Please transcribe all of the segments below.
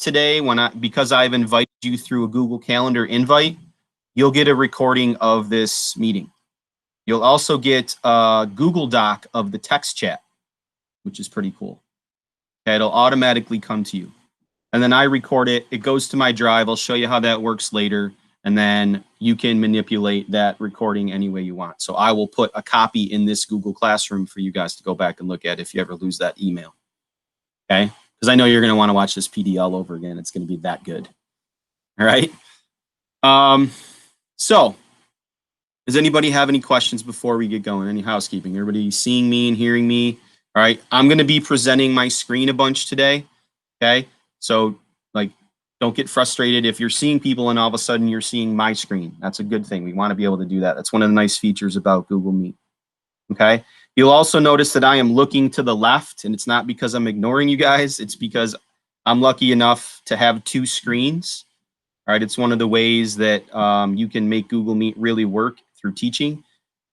today, because I've invited you through a Google Calendar invite, you'll get a recording of this meeting. You'll also get a Google Doc of the text chat, which is pretty cool. Okay, it'll automatically come to you. And then I record it. It goes to my drive. I'll show you how that works later. And then you can manipulate that recording any way you want. So I will put a copy in this Google Classroom for you guys to go back and look at if you ever lose that email. Okay? Because I know you're going to want to watch this PD all over again. It's going to be that good. All right? So, does anybody have any questions before we get going? Any housekeeping? Everybody seeing me and hearing me? All right? I'm going to be presenting my screen a bunch today. Okay? So, like, don't get frustrated if you're seeing people and all of a sudden you're seeing my screen. That's a good thing. We want to be able to do that. That's one of the nice features about Google Meet. Okay? You'll also notice that I am looking to the left, and it's not because I'm ignoring you guys. It's because I'm lucky enough to have two screens. All right? It's one of the ways that you can make Google Meet really work through teaching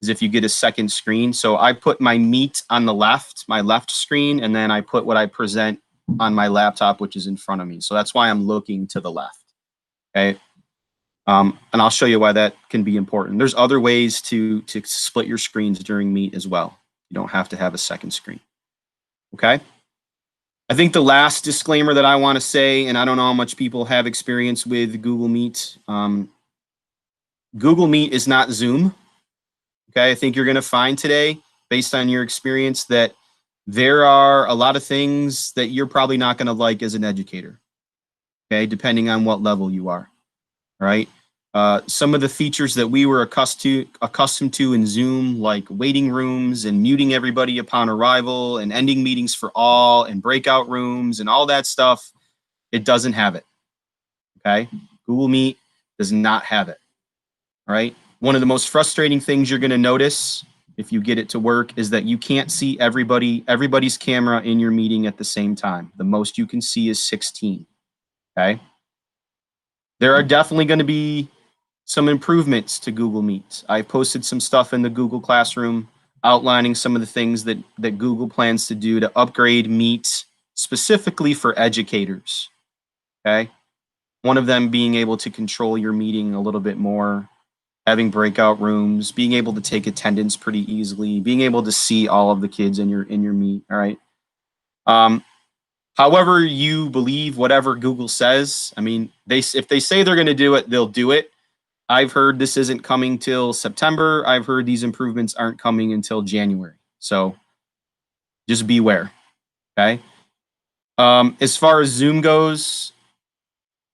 is if you get a second screen. So I put my Meet on the left, my left screen, and then I put what I present on my laptop, which is in front of me. So that's why I'm looking to the left. Okay. And I'll show you why that can be important. There's other ways to split your screens during Meet as well. You don't have to have a second screen. Okay. I think the last disclaimer that I want to say, and I don't know how much people have experience with Google Meet. Google Meet is not Zoom. Okay. I think you're going to find today, based on your experience, that there are a lot of things that you're probably not going to like as an educator, okay, depending on what level you are, all right? Some of the features that we were accustomed to in Zoom, like waiting rooms and muting everybody upon arrival and ending meetings for all and breakout rooms and all that stuff, it doesn't have it, okay? Google Meet does not have it, all right? One of the most frustrating things you're going to notice if you get it to work is that you can't see everybody's camera in your meeting at the same time. The most you can see is 16, okay? There are definitely going to be some improvements to Google Meet. I posted some stuff in the Google Classroom outlining some of the things that Google plans to do to upgrade Meet specifically for educators, okay? One of them being able to control your meeting a little bit more, having breakout rooms, being able to take attendance pretty easily, being able to see all of the kids in your Meet, all right? However you believe whatever Google says, I mean, if they say they're going to do it, they'll do it. I've heard this isn't coming till September. I've heard these improvements aren't coming until January. So just beware, okay? As far as Zoom goes,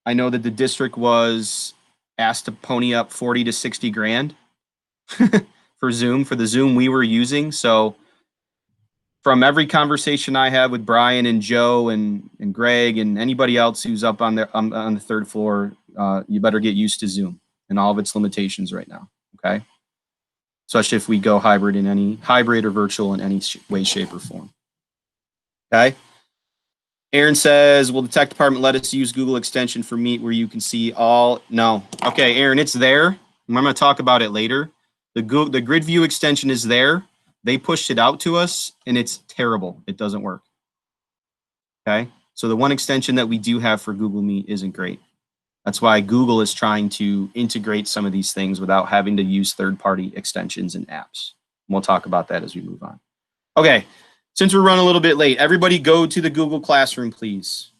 I know that the district was asked to pony up 40 to 60 grand for Zoom, for the Zoom we were using. So from every conversation I have with Brian and Joe and Greg and anybody else who's up on the third floor, you better get used to Zoom and all of its limitations right now, okay? Especially if we go hybrid or virtual in any way, shape, or form, okay? Aaron says, will the tech department let us use Google extension for Meet where you can see all? No. Okay, Aaron, it's there. I'm going to talk about it later. The grid view extension is there. They pushed it out to us, and it's terrible. It doesn't work. Okay? So the one extension that we do have for Google Meet isn't great. That's why Google is trying to integrate some of these things without having to use third-party extensions and apps. We'll talk about that as we move on. Okay, since we're running a little bit late, everybody go to the Google Classroom, please.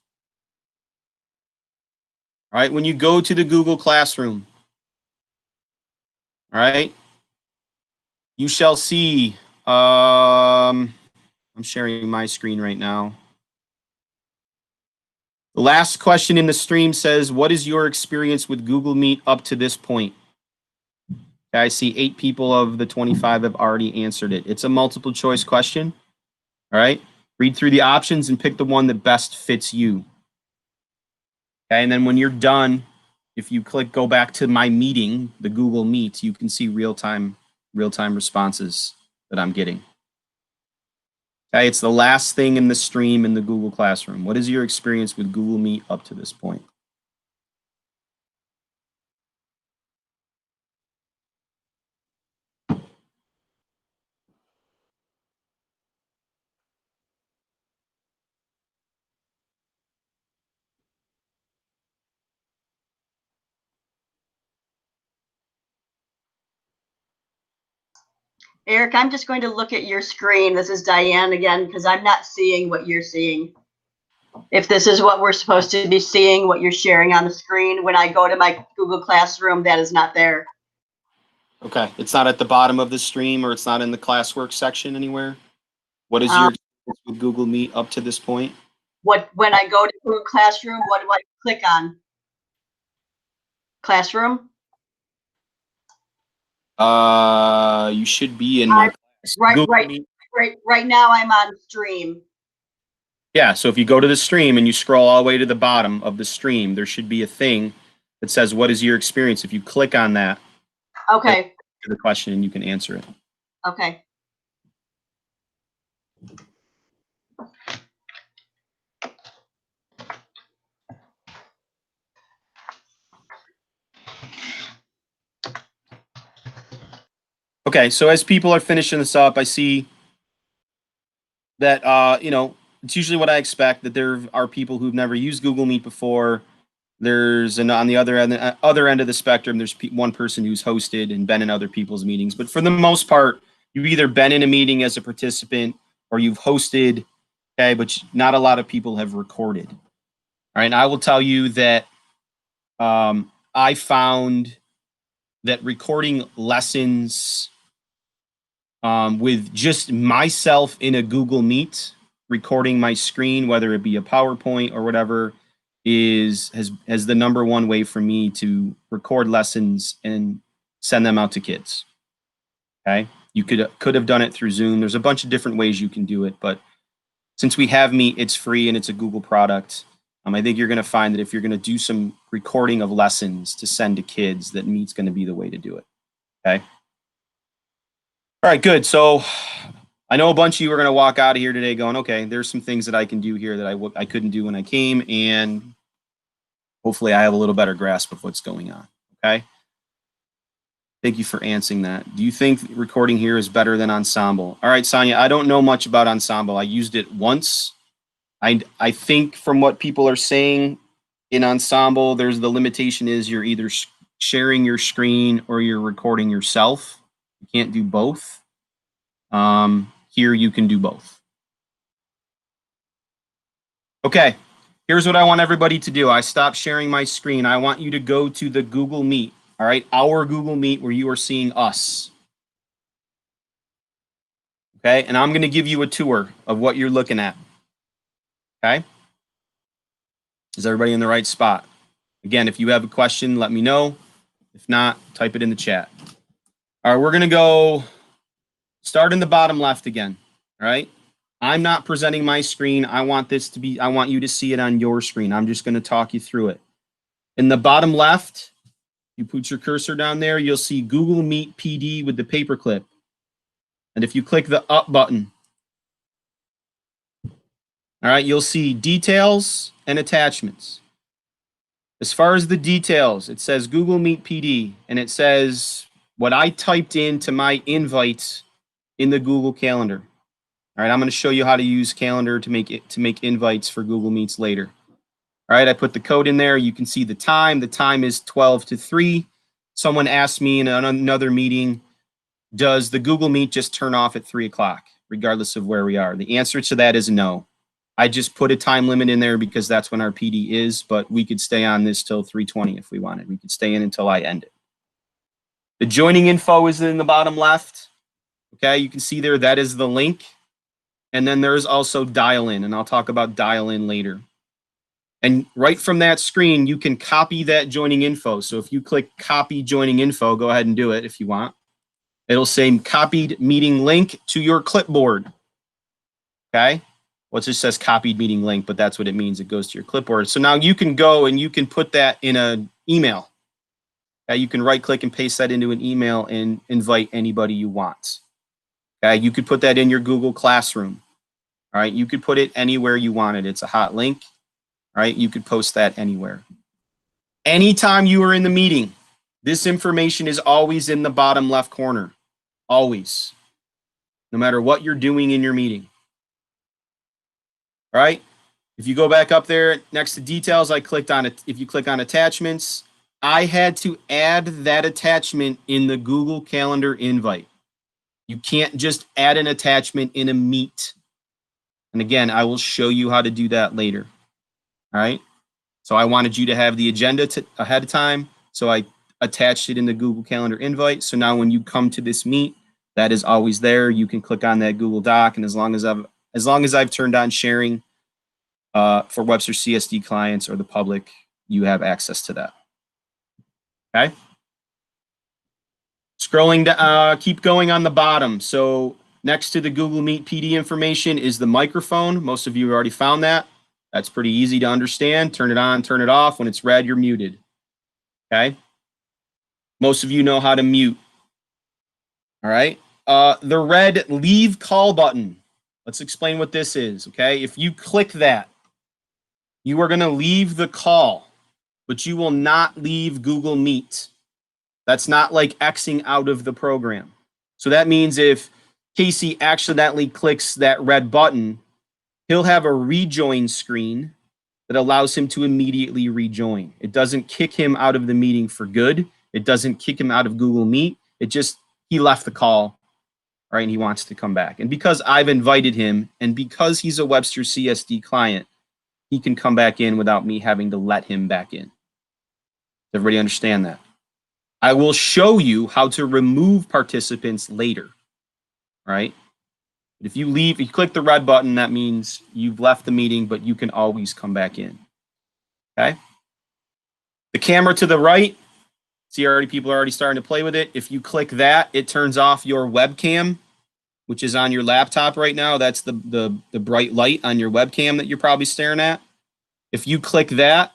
All right, when you go to the Google Classroom, all right, you shall see, I'm sharing my screen right now. The last question in the stream says, what is your experience with Google Meet up to this point? Okay, I see 8 people of the 25 have already answered it. It's a multiple choice question. All right. Read through the options and pick the one that best fits you. Okay. And then when you're done, if you click go back to my meeting, the Google Meet, you can see real-time responses that I'm getting. Okay. It's the last thing in the stream in the Google Classroom. What is your experience with Google Meet up to this point? Eric, I'm just going to look at your screen. This is Diane again, because I'm not seeing what you're seeing. If this is what we're supposed to be seeing, what you're sharing on the screen, when I go to my Google Classroom, that is not there. Okay, it's not at the bottom of the stream, or it's not in the classwork section anywhere? What is your experience with Google Meet up to this point? When I go to Google Classroom, what do I click on? Classroom? You should be in my Right now I'm on stream. Yeah, so if you go to the stream and you scroll all the way to the bottom of the stream, there should be a thing that says, what is your experience? If you click on that, okay, the question and you can answer it. Okay. Okay, so as people are finishing this up, I see that, it's usually what I expect, that there are people who've never used Google Meet before. There's on the other end of the spectrum, there's one person who's hosted and been in other people's meetings. But for the most part, you've either been in a meeting as a participant or you've hosted, okay, but not a lot of people have recorded. All right, and I will tell you that I found that recording lessons with just myself in a Google Meet, recording my screen, whether it be a PowerPoint or whatever, has the number one way for me to record lessons and send them out to kids. Okay, you could have done it through Zoom. There's a bunch of different ways you can do it, but since we have Meet, it's free and it's a Google product. I think you're going to find that if you're going to do some recording of lessons to send to kids, that Meet's going to be the way to do it. Okay. All right, good. So I know a bunch of you are going to walk out of here today going, okay, there's some things that I can do here that I couldn't do when I came, and hopefully I have a little better grasp of what's going on. Okay. Thank you for answering that. Do you think recording here is better than Ensemble? All right, Sonia, I don't know much about Ensemble. I used it once. I think from what people are saying in Ensemble, there's the limitation is you're either sharing your screen or you're recording yourself. You can't do both. Here you can do both. Okay, here's what I want everybody to do. I stopped sharing my screen. I want you to go to the Google Meet, all right? Our Google Meet where you are seeing us. Okay, and I'm going to give you a tour of what you're looking at. Okay? Is everybody in the right spot? Again, if you have a question, let me know. If not, type it in the chat. All right, we're going to go start in the bottom left again. All right? I'm not presenting my screen. I want you to see it on your screen. I'm just going to talk you through it. In the bottom left, you put your cursor down there, you'll see Google Meet PD with the paperclip. And if you click the up button, all right, you'll see details and attachments. As far as the details, it says Google Meet PD, and it says what I typed into my invites in the Google Calendar. All right, I'm going to show you how to use Calendar to make invites for Google Meets later. All right, I put the code in there. You can see the time. The time is 12 to 3. Someone asked me in another meeting, does the Google Meet just turn off at 3 o'clock, regardless of where we are? The answer to that is no. I just put a time limit in there because that's when our PD is, but we could stay on this till 3:20 if we wanted. We could stay in until I end it. The joining info is in the bottom left. Okay, you can see there, that is the link. And then there's also dial in, and I'll talk about dial in later. And right from that screen, you can copy that joining info. So if you click copy joining info, go ahead and do it if you want. It'll say copied meeting link to your clipboard. Okay. Well, it just says copied meeting link, but that's what it means. It goes to your clipboard. So now you can go and you can put that in an email. You can right click and paste that into an email and invite anybody you want. You could put that in your Google Classroom. All right. You could put it anywhere you wanted. It's a hot link. All right. You could post that anywhere. Anytime you are in the meeting, this information is always in the bottom left corner. Always. No matter what you're doing in your meeting. All right. If you go back up there next to details, I clicked on it. If you click on attachments, I had to add that attachment in the Google Calendar invite. You can't just add an attachment in a Meet. And again, I will show you how to do that later. All right. So I wanted you to have the agenda ahead of time. So I attached it in the Google Calendar invite. So now when you come to this Meet, that is always there. You can click on that Google Doc, and as long as I've turned on sharing for Webster CSD clients or the public, you have access to that. Okay. Scrolling to keep going on the bottom. So next to the Google Meet PD information is the microphone. Most of you have already found that. That's pretty easy to understand. Turn it on, turn it off. When it's red, you're muted. Okay. Most of you know how to mute. All right. The red leave call button. Let's explain what this is. Okay. If you click that, you are going to leave the call, but you will not leave Google Meet. That's not like Xing out of the program. So that means if Casey accidentally clicks that red button, he'll have a rejoin screen that allows him to immediately rejoin. It doesn't kick him out of the meeting for good. It doesn't kick him out of Google Meet. It just, he left the call, right? And he wants to come back. And because I've invited him and because he's a Webster CSD client, he can come back in without me having to let him back in. Does everybody understand that? I will show you how to remove participants later, right? If you leave, you click the red button, that means you've left the meeting, but you can always come back in, okay? The camera to the right, see already people are already starting to play with it. If you click that, it turns off your webcam, which is on your laptop right now. That's the bright light on your webcam that you're probably staring at. If you click that,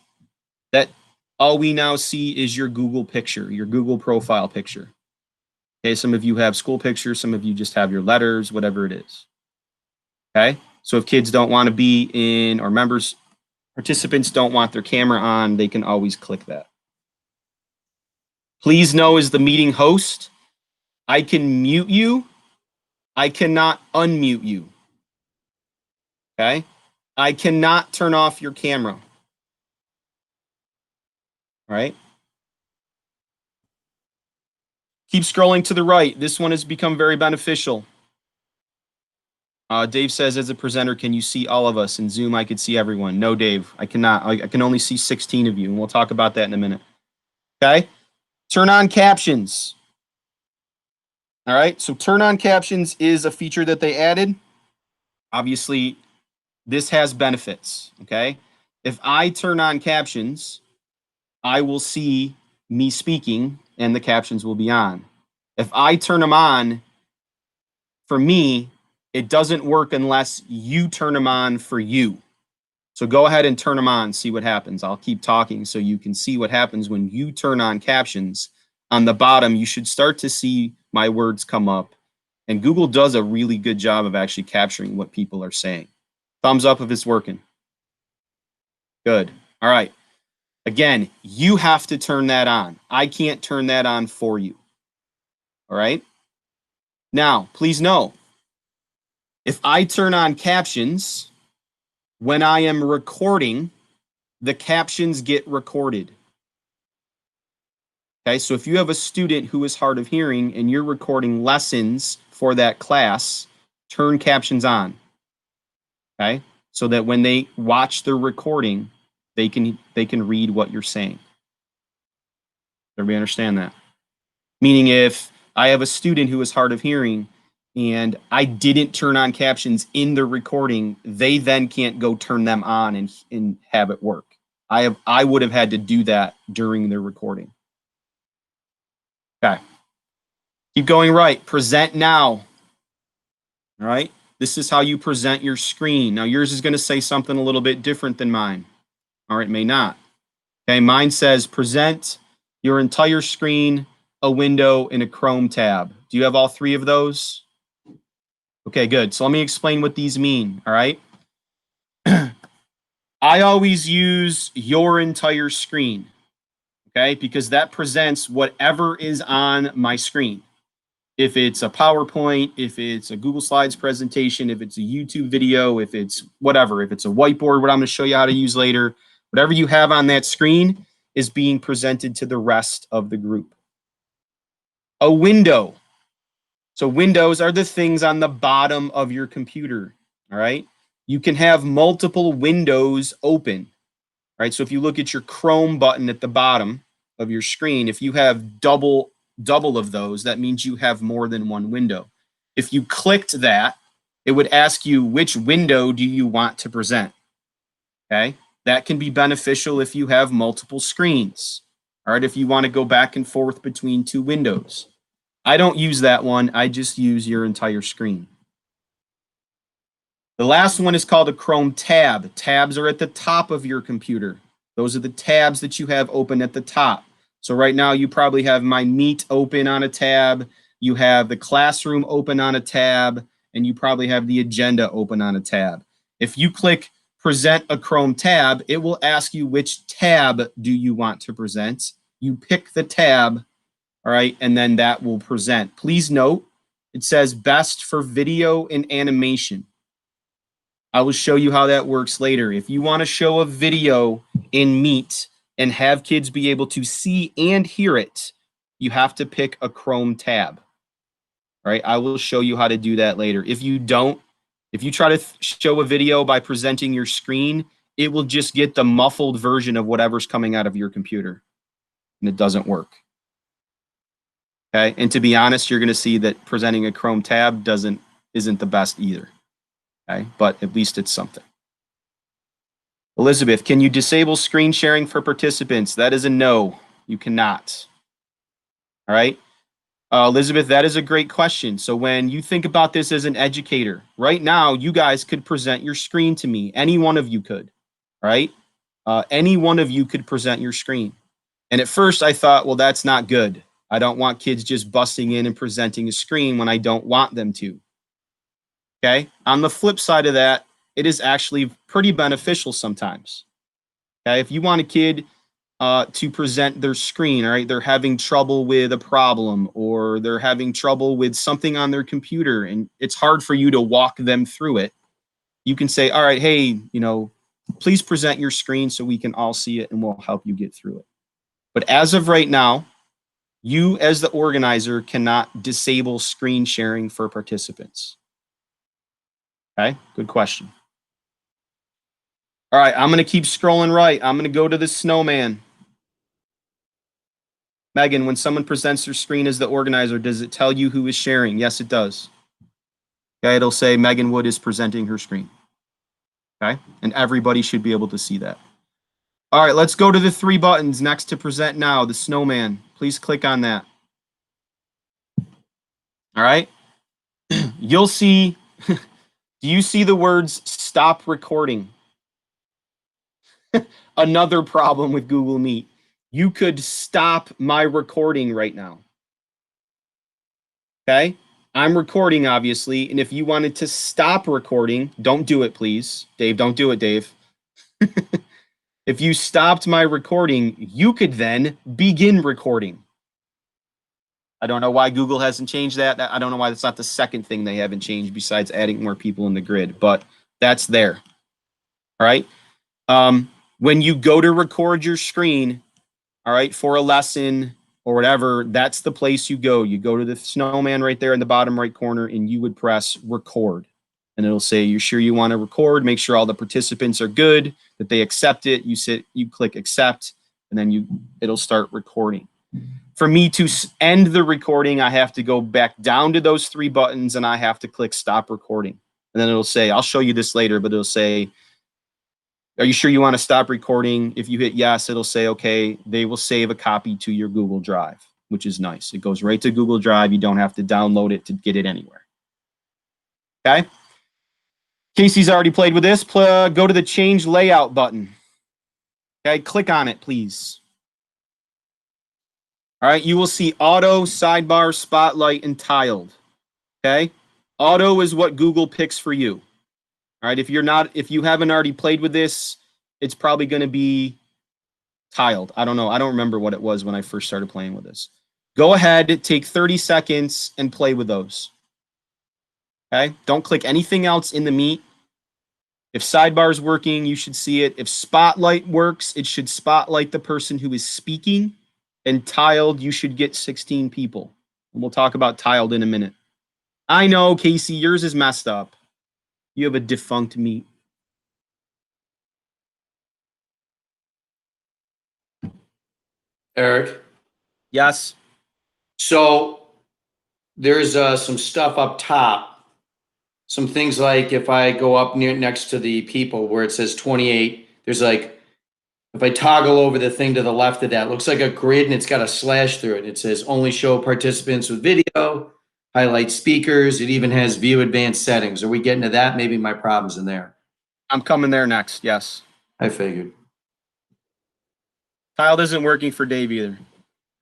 all we now see is your Google picture, your Google profile picture. Okay, some of you have school pictures, some of you just have your letters, whatever it is. Okay, so if kids don't want to be in, or participants don't want their camera on, they can always click that. Please know, as the meeting host, I can mute you. I cannot unmute you. Okay, I cannot turn off your camera. All right. Keep scrolling to the right. This one has become very beneficial. Dave says, as a presenter, can you see all of us? In Zoom, I could see everyone. No, Dave, I cannot. I can only see 16 of you, and we'll talk about that in a minute. Okay. Turn on captions. All right. So turn on captions is a feature that they added. Obviously, this has benefits. Okay. If I turn on captions, I will see me speaking and the captions will be on. If I turn them on, for me, it doesn't work unless you turn them on for you. So go ahead and turn them on, see what happens. I'll keep talking so you can see what happens when you turn on captions. On the bottom, you should start to see my words come up. And Google does a really good job of actually capturing what people are saying. Thumbs up if it's working. Good. All right. Again, you have to turn that on. I can't turn that on for you. All right. Now, please know, if I turn on captions, when I am recording, the captions get recorded. Okay, so if you have a student who is hard of hearing and you're recording lessons for that class, turn captions on. Okay, so that when they watch the recording, they can read what you're saying. Everybody understand that? Meaning, if I have a student who is hard of hearing and I didn't turn on captions in the recording, they then can't go turn them on and have it work. I would have had to do that during the recording. Okay. Keep going right. Present now. All right. This is how you present your screen. Now yours is going to say something a little bit different than mine. Or it may not. Okay. Mine says present your entire screen, a window, and a Chrome tab. Do you have all three of those? Okay, good. So let me explain what these mean. All right. I always use your entire screen. Okay, because that presents whatever is on my screen. If it's a PowerPoint, if it's a Google Slides presentation, if it's a YouTube video, if it's whatever, if it's a whiteboard, what I'm going to show you how to use later, whatever you have on that screen is being presented to the rest of the group. A window. So windows are the things on the bottom of your computer, all right? You can have multiple windows open, right? So if you look at your Chrome button at the bottom of your screen, if you have double of those, that means you have more than one window. If you clicked that, it would ask you which window do you want to present, okay? That can be beneficial if you have multiple screens, all right? If you want to go back and forth between two windows. I don't use that one. I just use your entire screen. The last one is called a Chrome tab. Tabs are at the top of your computer. Those are the tabs that you have open at the top. So right now you probably have My Meet open on a tab. You have the Classroom open on a tab, and you probably have the Agenda open on a tab. If you click Present a Chrome tab, it will ask you which tab do you want to present. You pick the tab, all right, and then that will present. Please note, it says best for video and animation. I will show you how that works later. If you want to show a video in Meet and have kids be able to see and hear it, you have to pick a Chrome tab. All right, I will show you how to do that later. If you don't, if you try to show a video by presenting your screen, it will just get the muffled version of whatever's coming out of your computer, and it doesn't work. Okay, and to be honest, you're going to see that presenting a Chrome tab isn't the best either. Okay, but at least it's something. Elizabeth, can you disable screen sharing for participants? That is a no. You cannot. All right. Elizabeth, that is a great question. So when you think about this as an educator, right now, you guys could present your screen to me. Any one of you could, right? Any one of you could present your screen. And at first I thought, well, that's not good. I don't want kids just busting in and presenting a screen when I don't want them to. Okay. On the flip side of that, it is actually pretty beneficial sometimes. Okay. If you want a kid to present their screen, all right, they're having trouble with a problem or they're having trouble with something on their computer and it's hard for you to walk them through it, you can say, all right, hey, you know, please present your screen so we can all see it and we'll help you get through it. But as of right now, you as the organizer cannot disable screen sharing for participants. Okay, good question. All right, I'm going to keep scrolling right. I'm going to go to the snowman. Megan, when someone presents their screen as the organizer, does it tell you who is sharing? Yes, it does. Okay, it'll say Megan Wood is presenting her screen. Okay, and everybody should be able to see that. All right, let's go to the three buttons next to present now, the snowman. Please click on that. All right, you'll see, do you see the words stop recording? Another problem with Google Meet. You could stop my recording right now. Okay, I'm recording obviously, and if you wanted to stop recording, don't do it, please. Dave, don't do it, Dave. If you stopped my recording, you could then begin recording. I don't know why Google hasn't changed that. I don't know why that's not the second thing they haven't changed besides adding more people in the grid, but that's there. All right. When you go to record your screen, all right, for a lesson or whatever, that's the place you go. You go to the snowman right there in the bottom right corner and you would press record. And it'll say, you're sure you want to record? Make sure all the participants are good, that they accept it. You click accept, and then it'll start recording. For me to end the recording, I have to go back down to those three buttons and I have to click stop recording. And then it'll say, I'll show you this later, but it'll say, are you sure you want to stop recording? If you hit yes, it'll say, okay, they will save a copy to your Google Drive, which is nice. It goes right to Google Drive. You don't have to download it to get it anywhere. Okay. Casey's already played with this. Go to the change layout button. Okay, click on it, please. All right, you will see auto, sidebar, spotlight, and tiled. Okay, auto is what Google picks for you. All right, if you haven't already played with this, it's probably going to be tiled. I don't know. I don't remember what it was when I first started playing with this. Go ahead, take 30 seconds and play with those. Okay, don't click anything else in the Meet. If sidebar is working, you should see it. If spotlight works, it should spotlight the person who is speaking. And tiled, you should get 16 people. And we'll talk about tiled in a minute. I know, Casey, yours is messed up. You have a defunct meat. Eric. Yes. So there's some stuff up top. Some things like if I go up next to the people where it says 28, there's like, if I toggle over the thing to the left of that, it looks like a grid and it's got a slash through it. It says only show participants with video, highlight speakers. It even has view advanced settings. Are we getting to that? Maybe my problem's in there. I'm coming there next. Yes. I figured. Tiled isn't working for Dave either.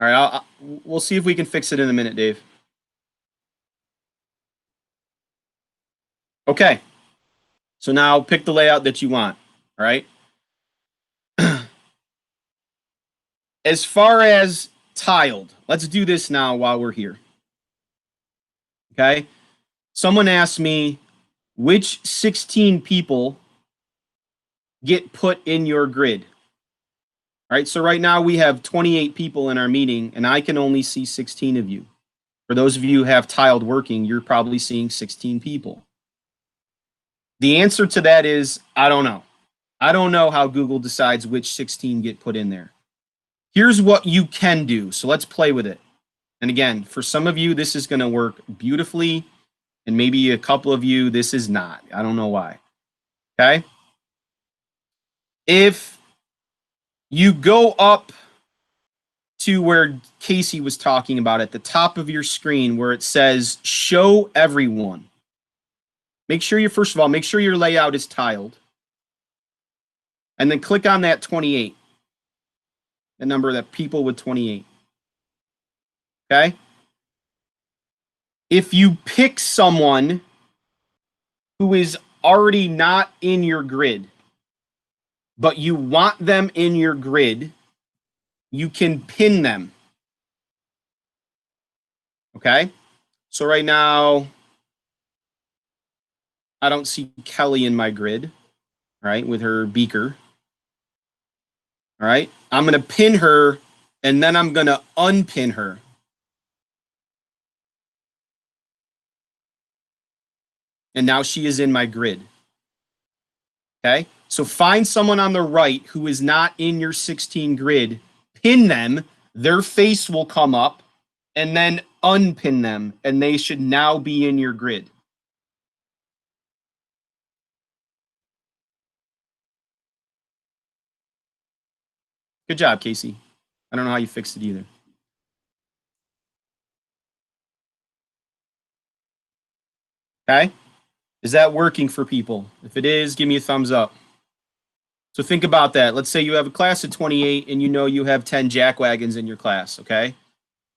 All right. We'll see if we can fix it in a minute, Dave. Okay. So now pick the layout that you want. All right. As far as tiled, let's do this now while we're here. Okay. Someone asked me which 16 people get put in your grid. All right. So right now we have 28 people in our meeting and I can only see 16 of you. For those of you who have tiled working, you're probably seeing 16 people. The answer to that is, I don't know. I don't know how Google decides which 16 get put in there. Here's what you can do. So let's play with it. And again, for some of you, this is going to work beautifully. And maybe a couple of you, this is not. I don't know why. Okay. If you go up to where Casey was talking about at the top of your screen where it says show everyone. Make sure you, first of all, make sure your layout is tiled. And then click on that 28. The number of that people with 28. Okay? If you pick someone who is already not in your grid, but you want them in your grid, you can pin them. Okay? So right now, I don't see Kelly in my grid, right, with her beaker. All right, I'm going to pin her, and then I'm going to unpin her. And now she is in my grid. Okay, so find someone on the right who is not in your 16 grid, pin them, their face will come up, and then unpin them, and they should now be in your grid. Good job, Casey. I don't know how you fixed it either. Okay? Is that working for people? If it is, give me a thumbs up. So think about that. Let's say you have a class of 28 and you know you have 10 jackwagons in your class, okay?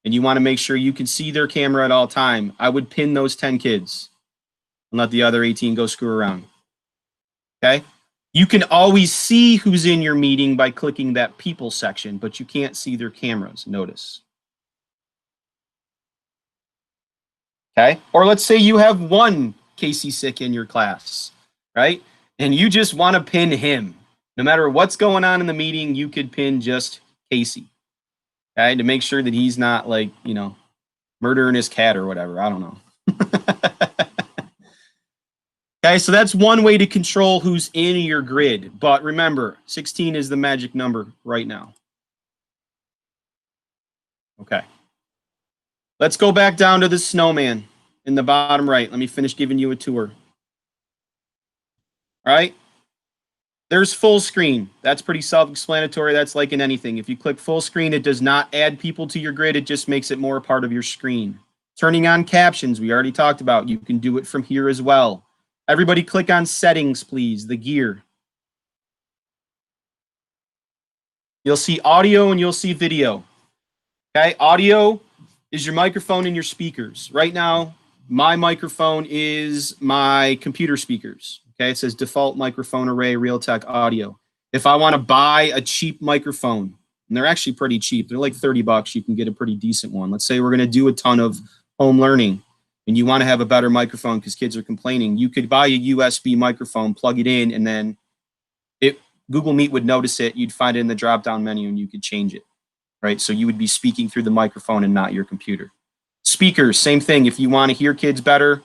And you want to make sure you can see their camera at all time. I would pin those 10 kids and let the other 18 go screw around. Okay? You can always see who's in your meeting by clicking that people section, but you can't see their cameras, notice. Okay? Or let's say you have one Casey Sick in your class, right? And you just want to pin him. No matter what's going on in the meeting, you could pin just Casey. Okay? To make sure that he's not like, you know, murdering his cat or whatever. I don't know. Okay, so that's one way to control who's in your grid. But remember, 16 is the magic number right now. Okay. Let's go back down to the snowman in the bottom right. Let me finish giving you a tour. All right. There's full screen. That's pretty self-explanatory. That's like in anything. If you click full screen, it does not add people to your grid. It just makes it more a part of your screen. Turning on captions, we already talked about. You can do it from here as well. Everybody click on settings, please, the gear. You'll see audio and you'll see video. Okay, audio is your microphone and your speakers. Right now, my microphone is my computer speakers. Okay, it says default microphone array, Realtek audio. If I want to buy a cheap microphone, and they're actually pretty cheap, they're like $30, you can get a pretty decent one. Let's say we're going to do a ton of home learning. And you want to have a better microphone because kids are complaining, you could buy a USB microphone, plug it in, and then Google Meet would notice it. You'd find it in the drop-down menu, and you could change it, right? So you would be speaking through the microphone and not your computer. Speakers, same thing. If you want to hear kids better,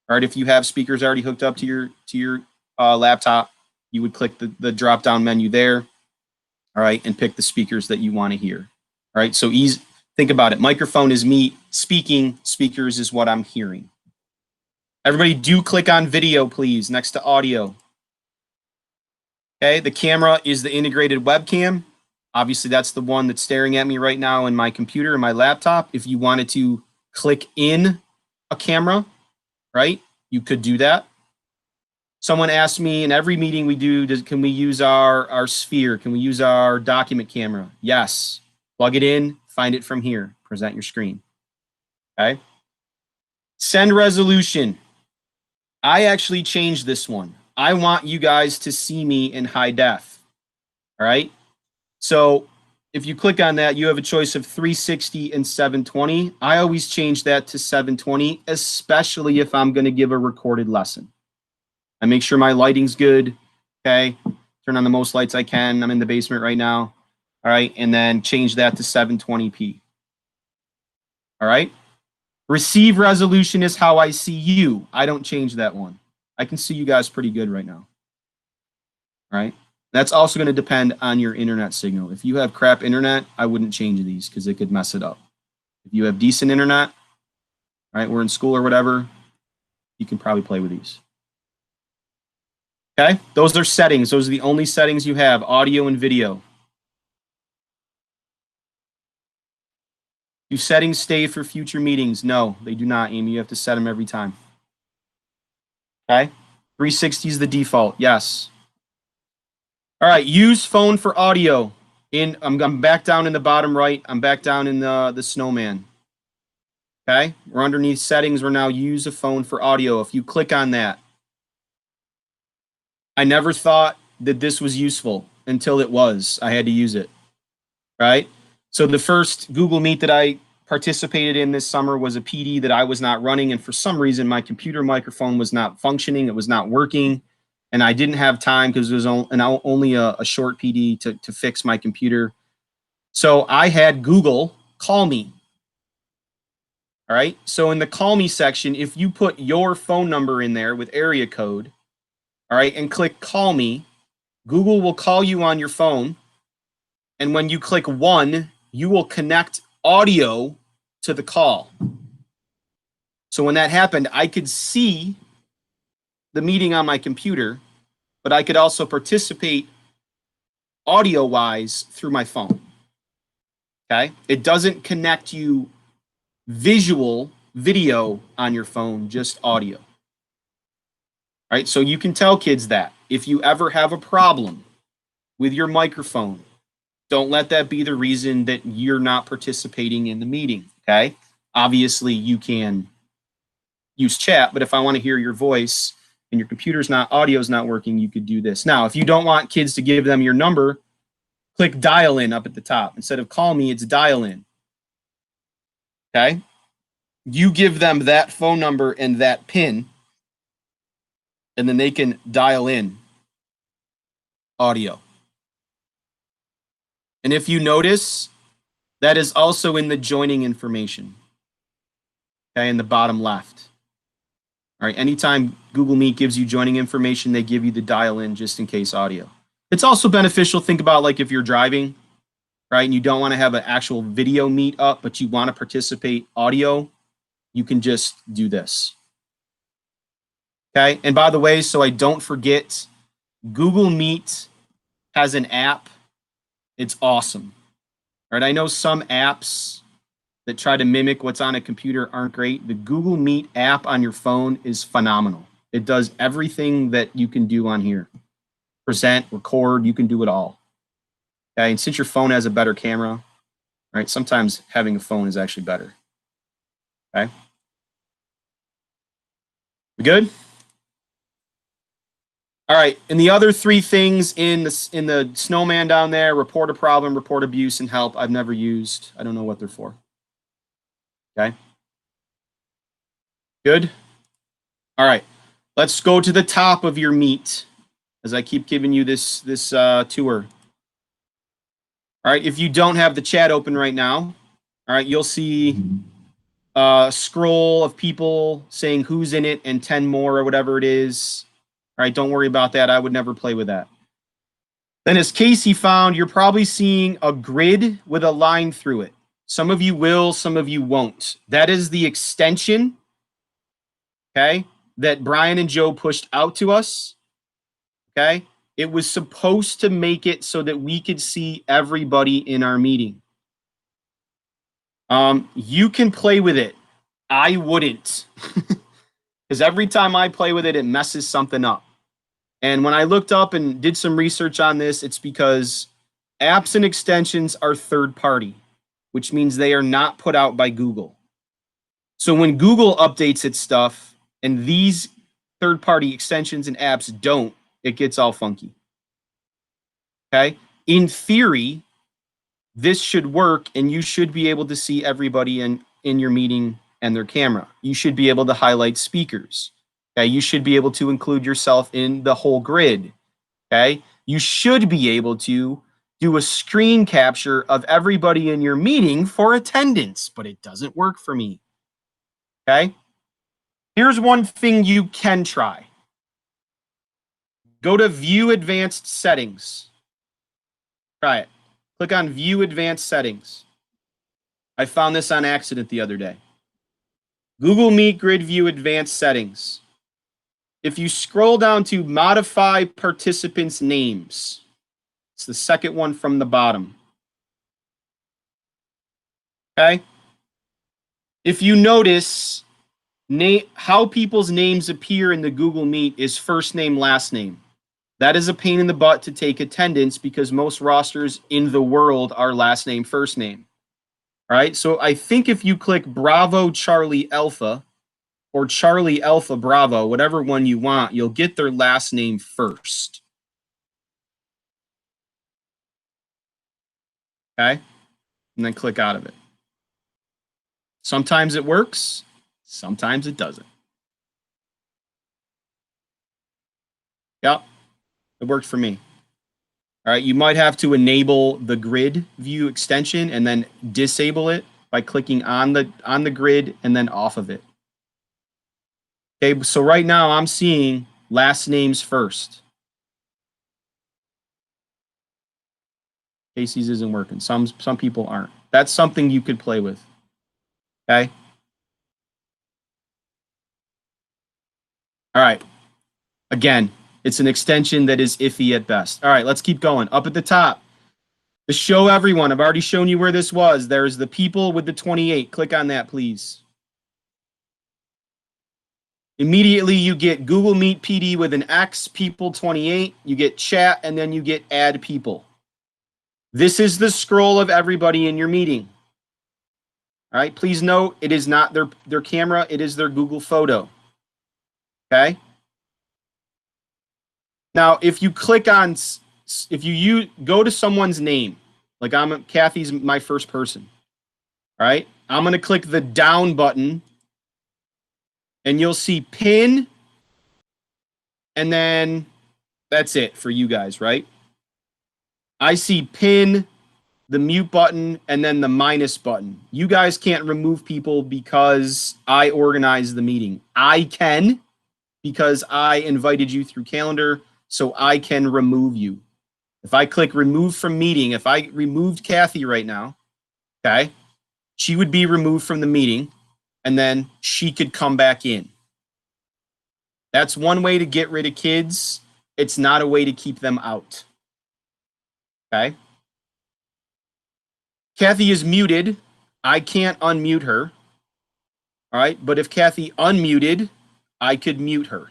all right, if you have speakers already hooked up to your laptop, you would click the drop down menu there, all right, and pick the speakers that you want to hear. All right, so think about it. Microphone is me speaking, speakers is what I'm hearing. Everybody do click on video, please, next to audio. Okay, the camera is the integrated webcam. Obviously, that's the one that's staring at me right now in my computer and my laptop. If you wanted to click in a camera, right, you could do that. Someone asked me in every meeting we do, can we use our sphere? Can we use our document camera? Yes. Plug it in, find it from here, present your screen. Okay. Send resolution. I actually changed this one. I want you guys to see me in high def. All right. So if you click on that, you have a choice of 360 and 720. I always change that to 720, especially if I'm going to give a recorded lesson. I make sure my lighting's good. Okay. Turn on the most lights I can. I'm in the basement right now. All right. And then change that to 720p. All right. Receive resolution is how I see you. I don't change that one. I can see you guys pretty good right now. All right. That's also going to depend on your internet signal. If you have crap internet, I wouldn't change these because it could mess it up. If you have decent internet, all right, we're in school or whatever, you can probably play with these. Okay, those are settings. Those are the only settings you have, audio and video. Do settings stay for future meetings? No, they do not, Amy. You have to set them every time. Okay, 360 is the default, yes. All right, use phone for audio. I'm back down in the bottom right. I'm back down in the snowman. Okay, we're underneath settings. We're now use a phone for audio. If you click on that, I never thought that this was useful until it was. I had to use it, right? So the first Google Meet that I participated in this summer was a PD that I was not running, and for some reason my computer microphone was not functioning. It was not working, and I didn't have time because it was only a short PD to fix my computer. So I had Google call me. All right. So in the call me section, if you put your phone number in there with area code, all right, and click call me, Google will call you on your phone. And when you click 1, you will connect audio to the call. So when that happened, I could see the meeting on my computer, but I could also participate audio-wise through my phone. Okay? It doesn't connect you video on your phone, just audio. All right? So you can tell kids that if you ever have a problem with your microphone, don't let that be the reason that you're not participating in the meeting, okay? Obviously, you can use chat, but if I want to hear your voice and your audio's not working, you could do this. Now, if you don't want kids to give them your number, click dial in up at the top. Instead of call me, it's dial in, okay? You give them that phone number and that PIN, and then they can dial in audio. And if you notice, that is also in the joining information, okay, in the bottom left. All right, anytime Google Meet gives you joining information, they give you the dial in just in case audio. It's also beneficial, think about like if you're driving, right, and you don't want to have an actual video meet up, but you want to participate audio, you can just do this. Okay, and by the way, so I don't forget, Google Meet has an app. It's awesome. All right, I know some apps that try to mimic what's on a computer aren't great. The Google Meet app on your phone is phenomenal. It does everything that you can do on here. Present, record, you can do it all. Okay, and since your phone has a better camera, right, sometimes having a phone is actually better. Okay. We good? All right, and the other 3 things in the snowman down there, report a problem, report abuse, and help, I've never used. I don't know what they're for. Okay. Good? All right, let's go to the top of your meet as I keep giving you this tour. All right, if you don't have the chat open right now, all right, you'll see scroll of people saying who's in it and 10 more or whatever it is. All right, don't worry about that. I would never play with that. Then as Casey found, you're probably seeing a grid with a line through it. Some of you will, some of you won't. That is the extension, okay, that Brian and Joe pushed out to us, okay? It was supposed to make it so that we could see everybody in our meeting. You can play with it. I wouldn't. Because every time I play with it, it messes something up. And when I looked up and did some research on this, it's because apps and extensions are third party, which means they are not put out by Google. So when Google updates its stuff and these third party extensions and apps don't, it gets all funky. Okay? In theory, this should work and you should be able to see everybody in your meeting and their camera. You should be able to highlight speakers. Okay, you should be able to include yourself in the whole grid. Okay, you should be able to do a screen capture of everybody in your meeting for attendance, but it doesn't work for me. Okay, here's one thing you can try. Go to View Advanced Settings. Try it. Click on View Advanced Settings. I found this on accident the other day. Google Meet Grid View Advanced Settings. If you scroll down to Modify Participants' Names, it's the second one from the bottom. Okay? If you notice, how people's names appear in the Google Meet is first name, last name. That is a pain in the butt to take attendance because most rosters in the world are last name, first name. All right? So I think if you click Bravo Charlie Alpha, or Charlie Alpha Bravo, whatever one you want, you'll get their last name first. Okay? And then click out of it. Sometimes it works, sometimes it doesn't. Yep, it worked for me. All right, you might have to enable the grid view extension and then disable it by clicking on the grid and then off of it. Okay, so right now I'm seeing last names first. Casey's isn't working. Some people aren't. That's something you could play with. Okay. All right. Again, it's an extension that is iffy at best. All right, let's keep going. Up at the top, to show everyone, I've already shown you where this was. There's the people with the 28. Click on that, please. Immediately, you get Google Meet PD with an X, people 28. You get chat, and then you get add people. This is the scroll of everybody in your meeting. All right, please note, it is not their camera, it is their Google photo. Okay? Now, if you click on, if you go to someone's name, like Kathy's my first person. All right, I'm going to click the down button and you'll see pin. And then that's it for you guys, right? I see pin, the mute button, and then the minus button. You guys can't remove people because I organized the meeting. I can because I invited you through calendar, so I can remove you. If I click remove from meeting, if I removed Kathy right now, okay, she would be removed from the meeting and then she could come back in. That's one way to get rid of kids. It's not a way to keep them out. Okay. Kathy is muted. I can't unmute her. All right. But if Kathy unmuted, I could mute her.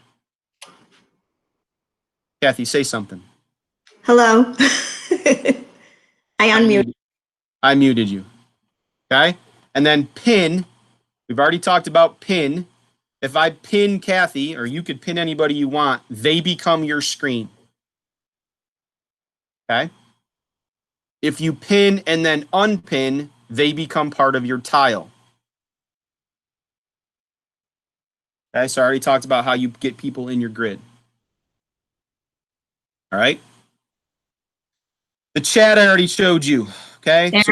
Kathy, say something. Hello. I unmuted. I muted you. Okay. And then pin. We've already talked about pin. If I pin Kathy, or you could pin anybody you want, they become your screen. Okay. If you pin and then unpin, they become part of your tile. Okay, so I already talked about how you get people in your grid. All right. The chat I already showed you. Okay. Eric,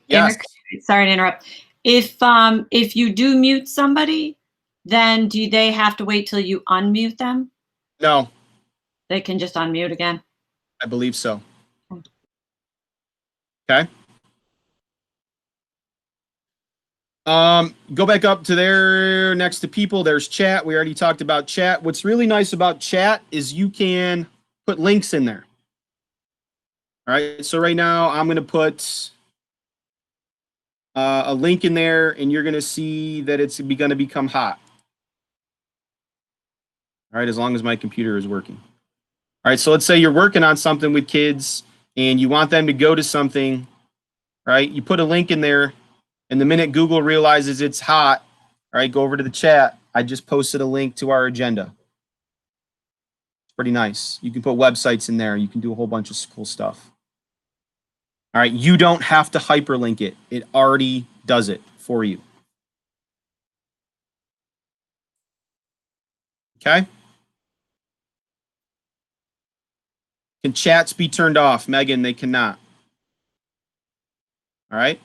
Yes. Eric, sorry to interrupt. If you do mute somebody, then do they have to wait till you unmute them? No, They can just unmute again. I believe so. Okay. Go back up to there next to people. There's chat. We already talked about chat. What's really nice about chat is you can put links in there. All right. So right now I'm going to put a link in there, and you're going to see that it's going to become hot. All right. As long as my computer is working. All right. So let's say you're working on something with kids and you want them to go to something, right? You put a link in there. And the minute Google realizes it's hot, all right, go over to the chat. I just posted a link to our agenda. It's pretty nice. You can put websites in there. You can do a whole bunch of cool stuff. All right, you don't have to hyperlink it. It already does it for you. Okay? Can chats be turned off? Megan, they cannot. All right?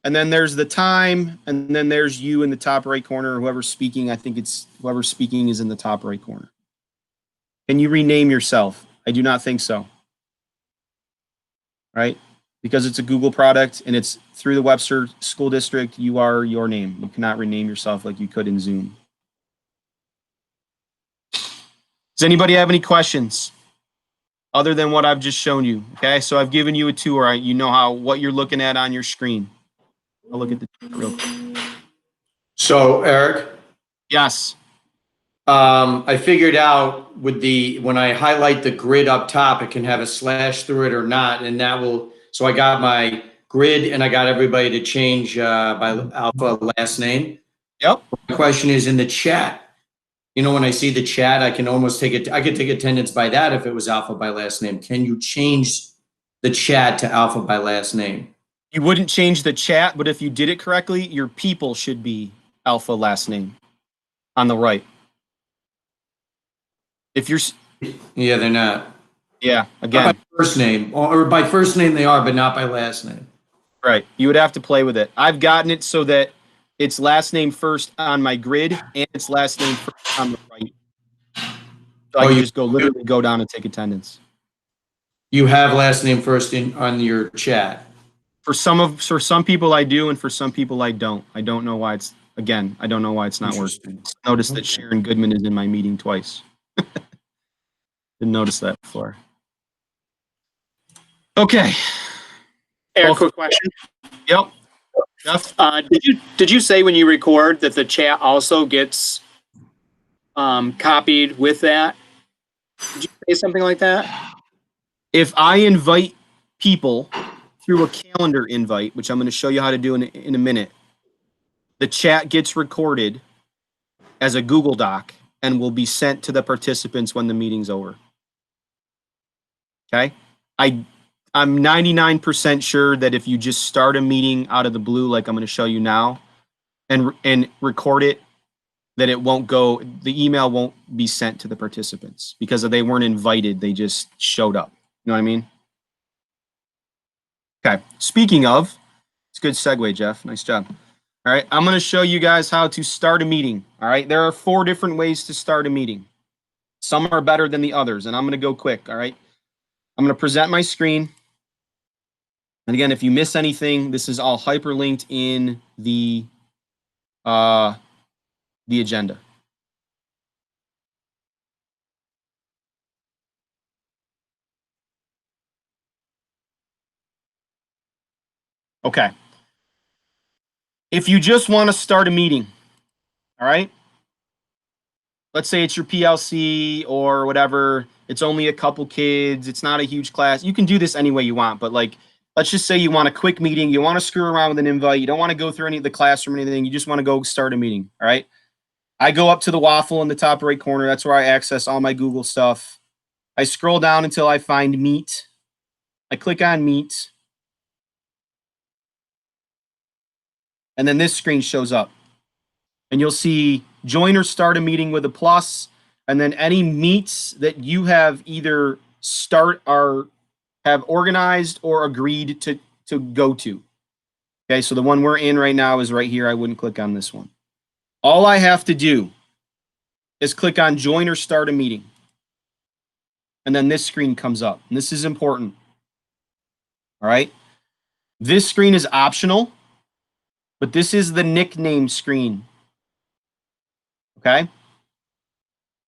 And then there's the time, and then there's you in the top right corner. Whoever's speaking, I think it's whoever's speaking is in the top right corner. Can you rename yourself? I do not think so. Right? Because it's a Google product and it's through the Webster School District, you are your name. You cannot rename yourself like you could in Zoom. Does anybody have any questions other than what I've just shown you? Okay, so I've given you a tour. You know what you're looking at on your screen. I'll look at the real quick. So Eric, Yes. I figured out when I highlight the grid up top, it can have a slash through it or not. And that will, so I got my grid and I got everybody to change by Alpha last name. Yep. My question is in the chat. You know, when I see the chat, I can almost take it. I could take attendance by that if it was Alpha by last name. Can you change the chat to Alpha by last name? You wouldn't change the chat, but if you did it correctly, your people should be Alpha last name on the right. If you're, Yeah, they're not. yeah, Not again, by first name, or by first name they are, but not by last name. right. You would have to play with it. I've gotten it so that it's last name first on my grid and it's last name first on the right. So I can just literally go down and take attendance. You have last name first on your chat. For some people I do, and for some people I don't. I don't know why it's I don't know why it's not working. Notice that Sharon Goodman is in my meeting twice. Didn't notice that before. Okay. Eric, quick question. Yep. Jeff? Did you say when you record that the chat also gets copied with that? Did you say something like that? If I invite people through a calendar invite, which I'm going to show you how to do in a minute, the chat gets recorded as a Google Doc and will be sent to the participants when the meeting's over. Okay? I'm 99% sure that if you just start a meeting out of the blue, like I'm going to show you now, and record it, that it won't go, the email won't be sent to the participants because they weren't invited. They just showed up. You know what I mean? Okay. Speaking of, it's a good segue, Jeff. Nice job. All right. I'm going to show you guys how to start a meeting. All right. There are 4 different ways to start a meeting. Some are better than the others, and I'm going to go quick. All right. I'm going to present my screen. And again, if you miss anything, this is all hyperlinked in the agenda. Okay. If you just want to start a meeting, all right? Let's say it's your PLC or whatever. It's only a couple kids. It's not a huge class. You can do this any way you want, but like, let's just say you want a quick meeting. You want to screw around with an invite. You don't want to go through any of the classroom or anything. You just want to go start a meeting, all right? I go up to the waffle in the top right corner. That's where I access all my Google stuff. I scroll down until I find Meet. I click on Meet. And then this screen shows up. And you'll see join or start a meeting with a plus, and then any meets that you have either have organized or agreed to go to. Okay, so the one we're in right now is right here. I wouldn't click on this one. All I have to do is click on join or start a meeting. And then this screen comes up. And this is important. All right. This screen is optional, but this is the nickname screen. Okay.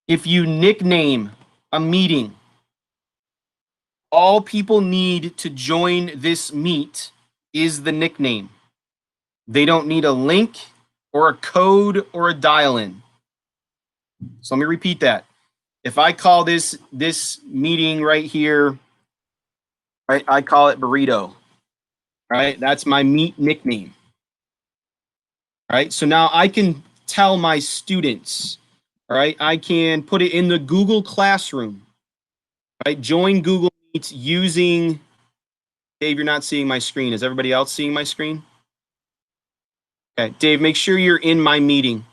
If you nickname a meeting, all people need to join this meet is the nickname. They don't need a link or a code or a dial-in. So let me repeat that. If I call this meeting right here, right, I call it burrito, right? That's my meet nickname, right? So now I can tell my students, all right? I can put it in the Google Classroom, right? Join Google Meets using, Dave, you're not seeing my screen. Is everybody else seeing my screen? Okay, Dave, make sure you're in my meeting.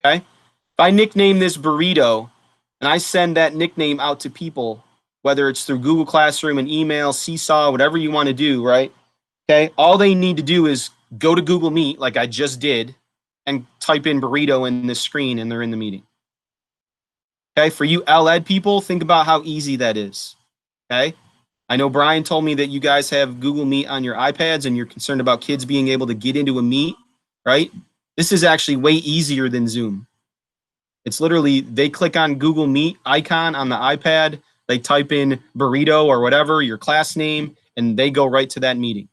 Okay? If I nickname this burrito and I send that nickname out to people, whether it's through Google Classroom, an email, Seesaw, whatever you want to do, right? Okay, all they need to do is go to Google Meet, like I just did, and type in burrito in the screen, and they're in the meeting. Okay, for you LED people, think about how easy that is. Okay, I know Brian told me that you guys have Google Meet on your iPads and you're concerned about kids being able to get into a Meet, right? This is actually way easier than Zoom. It's literally, they click on Google Meet icon on the iPad, they type in burrito or whatever, your class name, and they go right to that meeting.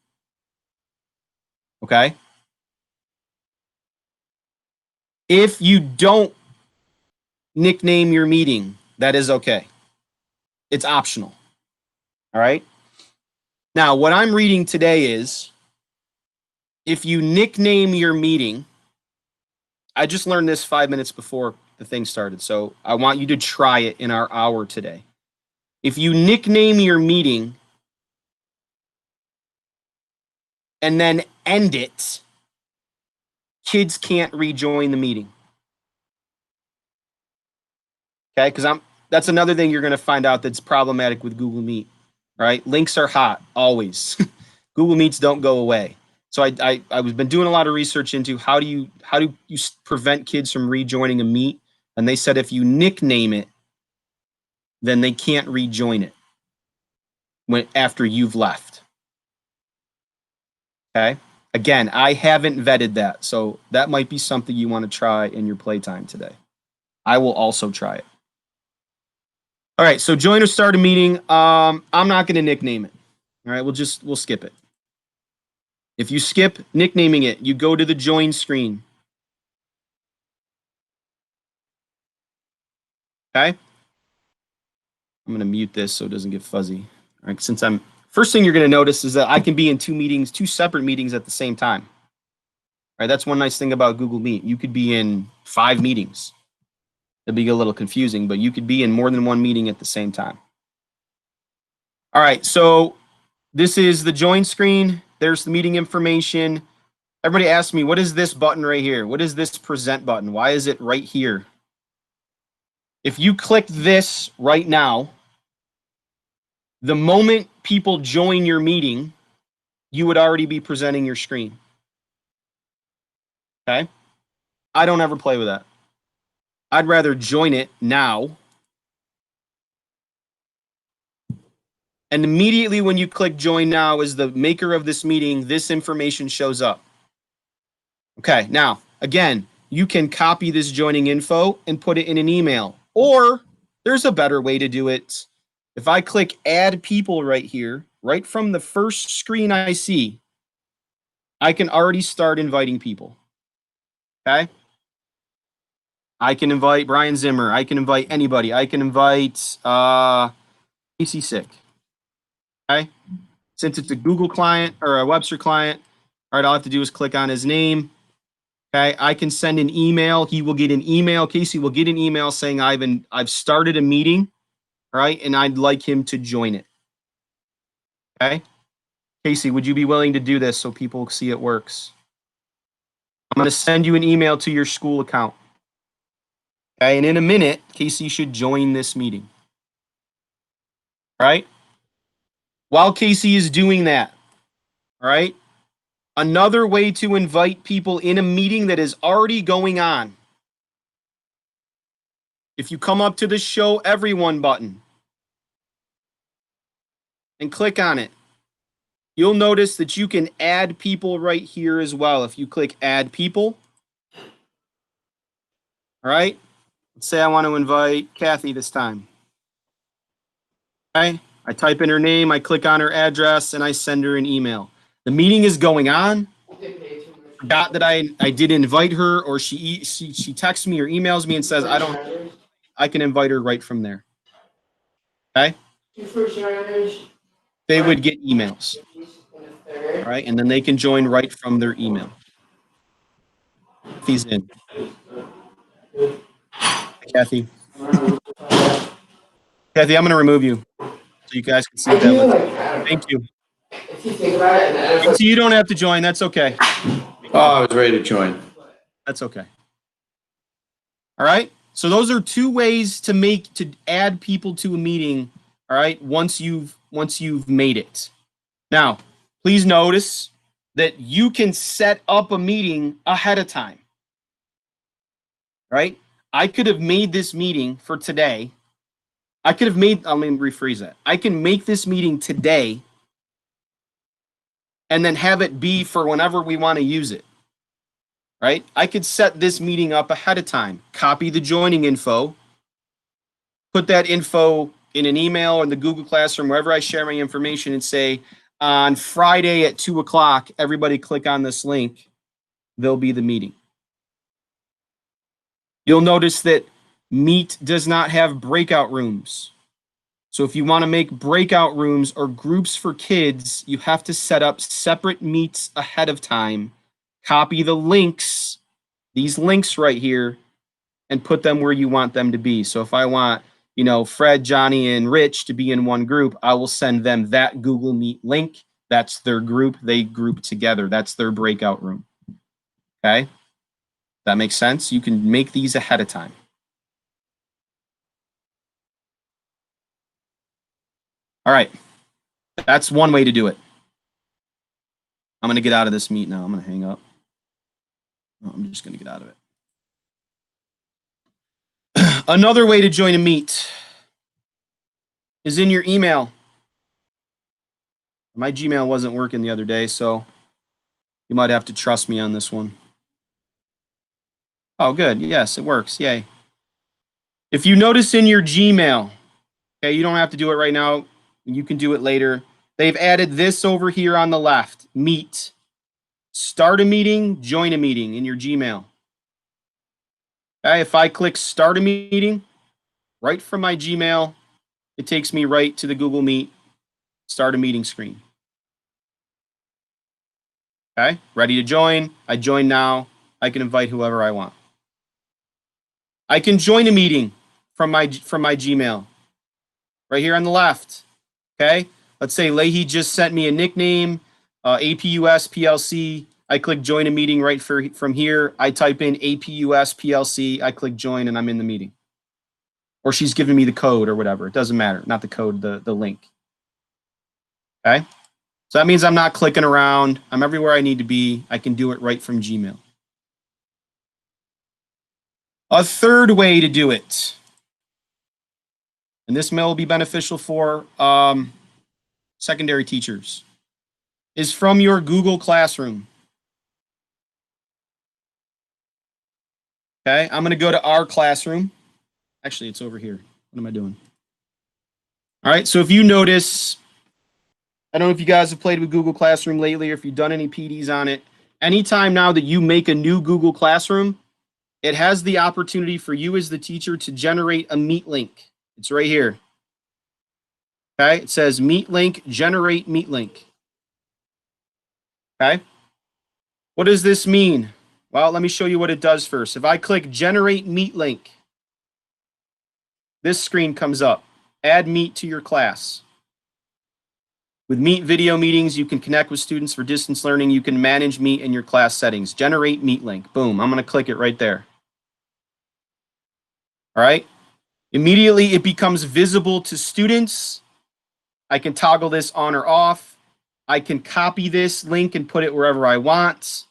Okay? If you don't nickname your meeting, that is okay. It's optional. All right? Now, what I'm reading today is, if you nickname your meeting, I just learned this 5 minutes before the thing started, so I want you to try it in our hour today. If you nickname your meeting and then end it, kids can't rejoin the meeting. Okay, because that's another thing you're going to find out that's problematic with Google Meet, right? Links are hot always. Google Meets don't go away. So I've been doing a lot of research into how do you prevent kids from rejoining a Meet, and they said if you nickname it, then they can't rejoin it after you've left. Okay. Again, I haven't vetted that, so that might be something you want to try in your playtime today. I will also try it. All right, so join or start a meeting. I'm not going to nickname it. All right, we'll skip it. If you skip nicknaming it, you go to the join screen. Okay? I'm going to mute this so it doesn't get fuzzy. All right, first thing you're going to notice is that I can be in two separate meetings at the same time. All right, that's one nice thing about Google Meet. You could be in 5 meetings. It'd be a little confusing, but you could be in more than one meeting at the same time. All right, so this is the join screen. There's the meeting information. Everybody asks me, what is this button right here? What is this present button? Why is it right here? If you click this right now, the moment people join your meeting, you would already be presenting your screen. Okay? I don't ever play with that. I'd rather join it now. And immediately when you click join now as the maker of this meeting, this information shows up. Okay, now, again, you can copy this joining info and put it in an email. Or there's a better way to do it. If I click add people right here, right from the first screen I see, I can already start inviting people. Okay? I can invite Brian Zimmer. I can invite anybody. I can invite Casey Sick. Okay? Since it's a Google client or a Webster client, all right, all I have to do is click on his name. Okay, I can send an email. He will get an email. Casey will get an email saying I've started a meeting, all right, and I'd like him to join it. Okay, Casey, would you be willing to do this so people see it works? I'm going to send you an email to your school account. Okay, and in a minute, Casey should join this meeting. All right? While Casey is doing that, All right. Another way to invite people in a meeting that is already going on. If you come up to the Show Everyone button and click on it, you'll notice that you can add people right here as well. If you click Add People. All right. Let's say I want to invite Kathy this time. Okay. I type in her name, I click on her address, and I send her an email. The meeting is going on. Forgot that I did invite her, or she texts me or emails me and says I can invite her right from there. Okay. They would get emails. All right, and then they can join right from their email. If he's in. Kathy. Kathy, I'm going to remove you so you guys can see that. Thank you. So you don't have to join. That's okay. Oh, I was ready to join. That's okay. All right. So those are two ways to add people to a meeting. All right. Once you've made it. Now, please notice that you can set up a meeting ahead of time. Right? I could have made this meeting for today. Let me rephrase that. I can make this meeting today and then have it be for whenever we want to use it. Right? I could set this meeting up ahead of time, copy the joining info, put that info in an email or in the Google Classroom, wherever I share my information, and say, on Friday at 2:00, everybody click on this link. There'll be the meeting. You'll notice that Meet does not have breakout rooms. So if you want to make breakout rooms or groups for kids, you have to set up separate meets ahead of time, copy the links, these links right here, and put them where you want them to be. So if I want, Fred, Johnny, and Rich to be in one group, I will send them that Google Meet link. That's their group. They group together. That's their breakout room. Okay? That makes sense? You can make these ahead of time. All right. That's one way to do it. I'm going to get out of this meet now. I'm going to hang up. No, I'm just going to get out of it. Another way to join a meet is in your email. My Gmail wasn't working the other day, so you might have to trust me on this one. Oh, good. Yes, it works. Yay. If you notice in your Gmail, okay, you don't have to do it right now. You can do it later. They've added this over here on the left, Meet. Start a meeting, join a meeting in your Gmail. Okay, if I click Start a Meeting, right from my Gmail, it takes me right to the Google Meet Start a Meeting screen. Okay, ready to join. I join now. I can invite whoever I want. I can join a meeting from my Gmail. Right here on the left. Okay, let's say Leahy just sent me a nickname, APUS PLC. I click join a meeting right from here. I type in APUS PLC. I click join and I'm in the meeting. Or she's giving me the code or whatever. It doesn't matter. Not the code, the link. Okay, so that means I'm not clicking around. I'm everywhere I need to be. I can do it right from Gmail. A third way to do it, and this may be beneficial for secondary teachers, is from your Google Classroom. Okay, I'm going to go to our classroom. Actually, it's over here. What am I doing? All right, so if you notice, I don't know if you guys have played with Google Classroom lately or if you've done any PDs on it. Anytime now that you make a new Google Classroom, it has the opportunity for you as the teacher to generate a Meet link. It's right here. Okay, it says Meet link, generate Meet link. Okay, what does this mean? Well, let me show you what it does first. If I click generate Meet link, this screen comes up. Add Meet to your class. With Meet video meetings, you can connect with students for distance learning. You can manage Meet in your class settings. Generate Meet link. Boom, I'm going to click it right there. All right. Immediately, it becomes visible to students. I can toggle this on or off. I can copy this link and put it wherever I want.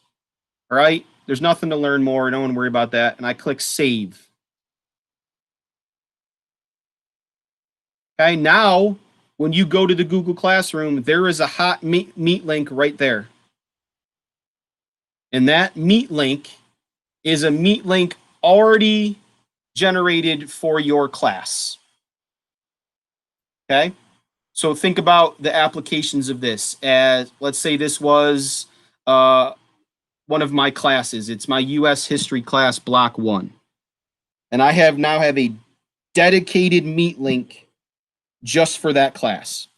All right. There's nothing to learn more. Don't worry about that. And I click save. Okay. Now, when you go to the Google Classroom, there is a hot meet link right there. And that meet link is a meet link already generated for your class. Okay. So think about the applications of this as, let's say this was one of my classes. It's my US history class, block 1. And I now have a dedicated meet link just for that class.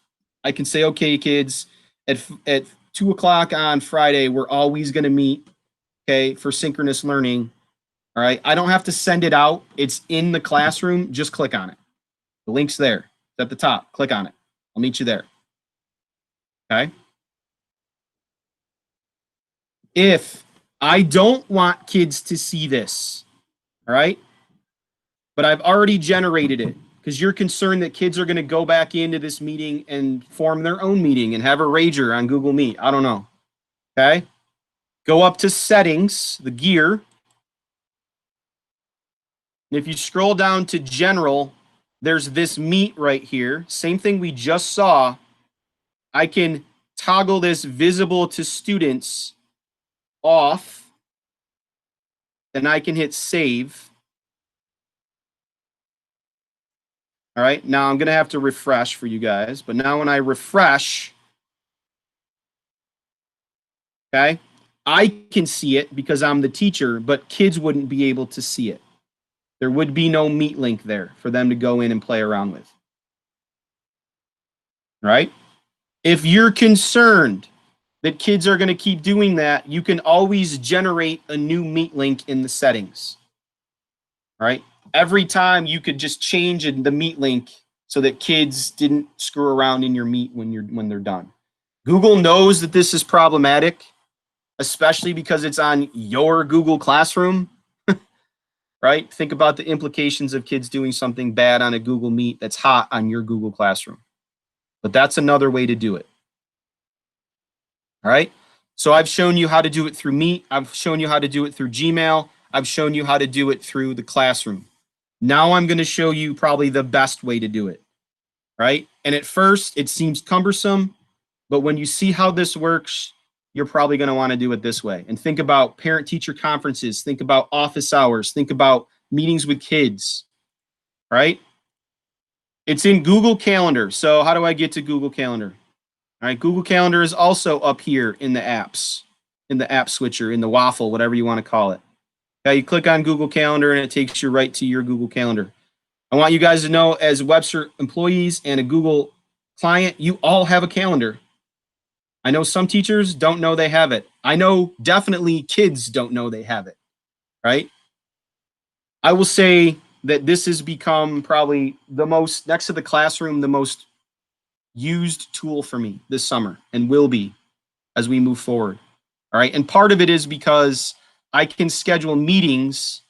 I can say, okay, kids, at 2 o'clock on Friday, we're always going to meet, okay, for synchronous learning. All right. I don't have to send it out. It's in the classroom. Just click on it. The link's there. It's at the top. Click on it. I'll meet you there. Okay. If I don't want kids to see this, all right, but I've already generated it because you're concerned that kids are going to go back into this meeting and form their own meeting and have a rager on Google Meet. I don't know. Okay. Go up to settings, the gear. And if you scroll down to general, there's this meet right here. Same thing we just saw. I can toggle this visible to students off. Then I can hit save. All right, now I'm going to have to refresh for you guys. But now when I refresh, okay, I can see it because I'm the teacher, but kids wouldn't be able to see it. There would be no meet link there for them to go in and play around with. Right? If you're concerned that kids are going to keep doing that, you can always generate a new meet link in the settings. Right? Every time you could just change the meet link so that kids didn't screw around in your meet when they're done. Google knows that this is problematic, especially because it's on your Google Classroom. Right? Think about the implications of kids doing something bad on a Google Meet that's hot on your Google Classroom. But that's another way to do it. All right? So I've shown you how to do it through Meet. I've shown you how to do it through Gmail. I've shown you how to do it through the classroom. Now I'm going to show you probably the best way to do it. Right? And at first, it seems cumbersome, but when you see how this works, you're probably going to want to do it this way. And think about parent-teacher conferences. Think about office hours. Think about meetings with kids, right? It's in Google Calendar. So how do I get to Google Calendar? All right, Google Calendar is also up here in the apps, in the app switcher, in the waffle, whatever you want to call it. Okay, you click on Google Calendar and it takes you right to your Google Calendar. I want you guys to know, as Webster employees and a Google client, you all have a calendar. I know some teachers don't know they have it. I know definitely kids don't know they have it, right? I will say that this has become probably the most, next to the classroom, the most used tool for me this summer and will be as we move forward. All right. And part of it is because I can schedule meetings,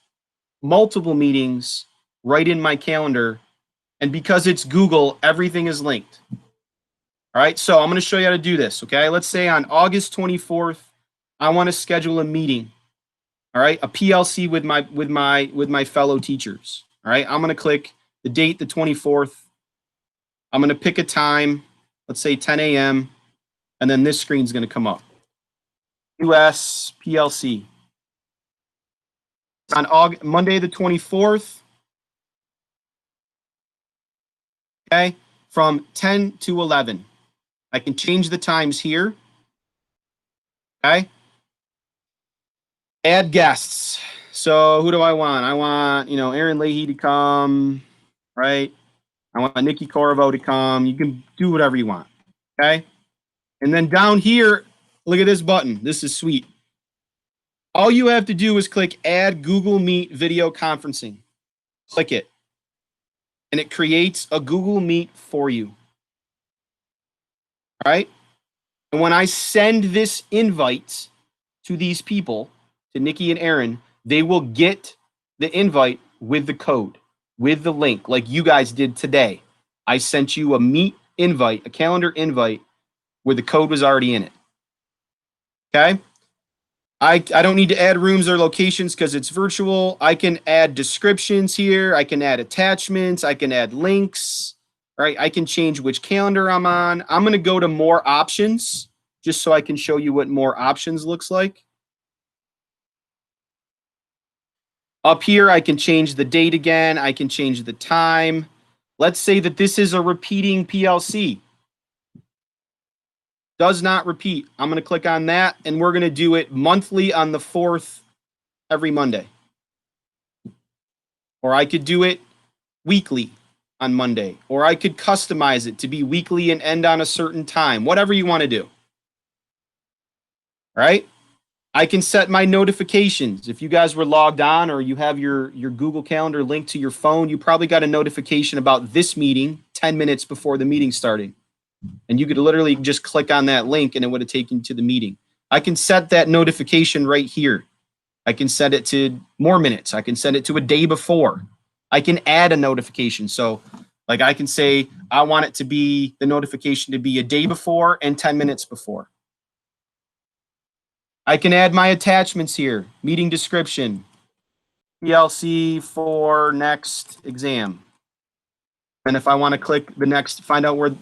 multiple meetings right in my calendar. And because it's Google, everything is linked. All right, so I'm going to show you how to do this, okay? Let's say on August 24th, I want to schedule a meeting, all right? A PLC with my fellow teachers, all right? I'm going to click the date, the 24th. I'm going to pick a time, let's say 10 a.m., and then this screen's going to come up. US PLC. On Monday the 24th, okay, from 10 to 11. I can change the times here. Okay. Add guests. So who do I want? I want, Aaron Leahy to come, right? I want Nikki Corvo to come. You can do whatever you want. Okay. And then down here, look at this button. This is sweet. All you have to do is click Add Google Meet Video Conferencing. Click it. And it creates a Google Meet for you. All right. And when I send this invite to these people, to Nikki and Aaron, they will get the invite with the code, with the link, like you guys did today. I sent you a Meet invite, a calendar invite where the code was already in it. Okay. I don't need to add rooms or locations because it's virtual. I can add descriptions here. I can add attachments. I can add links, right? I can change which calendar I'm on. I'm going to go to more options just so I can show you what more options looks like. Up here, I can change the date again. I can change the time. Let's say that this is a repeating PLC. Does not repeat. I'm going to click on that, and we're going to do it monthly on the 4th every Monday. Or I could do it weekly on Monday. Or I could customize it to be weekly and end on a certain time. Whatever you want to do. All right? I can set my notifications. If you guys were logged on or you have your Google Calendar linked to your phone, you probably got a notification about this meeting 10 minutes before the meeting started. And you could literally just click on that link and it would have taken you to the meeting. I can set that notification right here. I can set it to more minutes. I can set it to a day before. I can add a notification. So like I can say, I want it to be the notification to be a day before and 10 minutes before. I can add my attachments here. Meeting description, PLC for next exam. And if I want to click the next, find out where,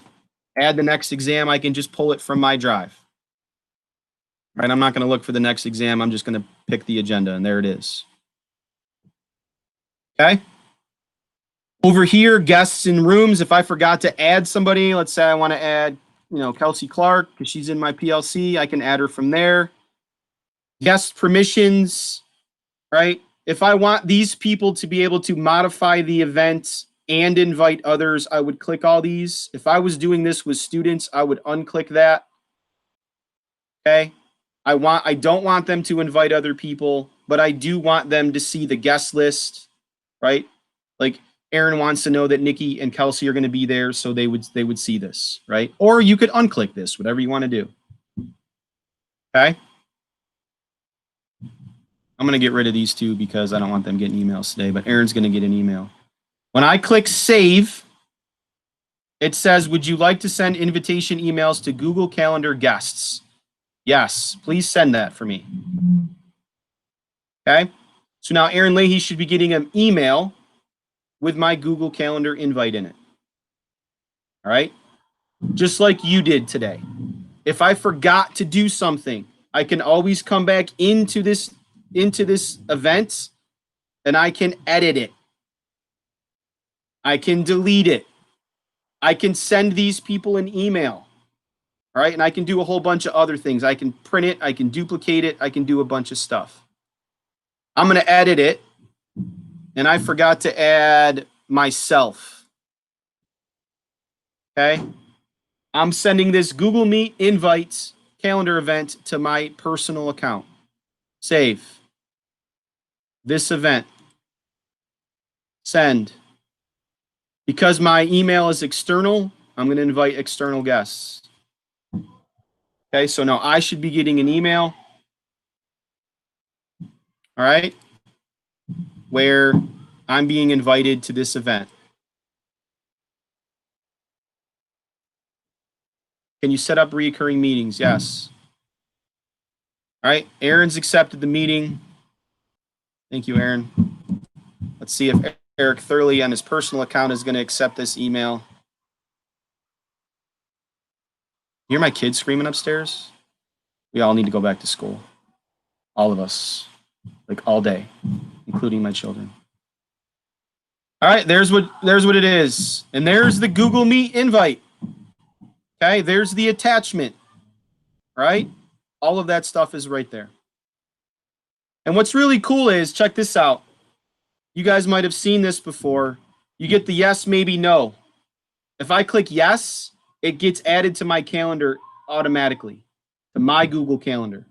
add the next exam, I can just pull it from my drive. Right, I'm not going to look for the next exam. I'm just going to pick the agenda, and there it is. Okay. Over here, guests in rooms. If I forgot to add somebody, let's say I want to add, Kelsey Clark because she's in my PLC. I can add her from there. Guest permissions, right? If I want these people to be able to modify the event and invite others, I would click all these. If I was doing this with students, I would unclick that. Okay. I don't want them to invite other people, but I do want them to see the guest list, right? Like Aaron wants to know that Nikki and Kelsey are going to be there, so they would see this, right? Or you could unclick this, whatever you want to do. Okay. I'm going to get rid of these two because I don't want them getting emails today, but Aaron's going to get an email. When I click save, it says, would you like to send invitation emails to Google Calendar guests? Yes, please send that for me. Okay. So now Aaron Leahy should be getting an email with my Google Calendar invite in it. All right. Just like you did today. If I forgot to do something, I can always come back into this event and I can edit it. I can delete it. I can send these people an email. All right. And I can do a whole bunch of other things. I can print it. I can duplicate it. I can do a bunch of stuff. I'm going to edit it. And I forgot to add myself. Okay. I'm sending this Google Meet invites calendar event to my personal account. Save. This event. Send. Because my email is external, I'm going to invite external guests. Okay, so now I should be getting an email. All right, where I'm being invited to this event. Can you set up recurring meetings? Yes. All right, Aaron's accepted the meeting. Thank you, Aaron. Let's see if Eric Thurley on his personal account is going to accept this email. You hear my kids screaming upstairs? We all need to go back to school. All of us, like all day, including my children. All right, there's what it is. And there's the Google Meet invite. Okay, there's the attachment. Right? All of that stuff is right there. And what's really cool is, check this out. You guys might have seen this before. You get the yes, maybe, no. If I click yes, it gets added to my calendar automatically, to my Google Calendar,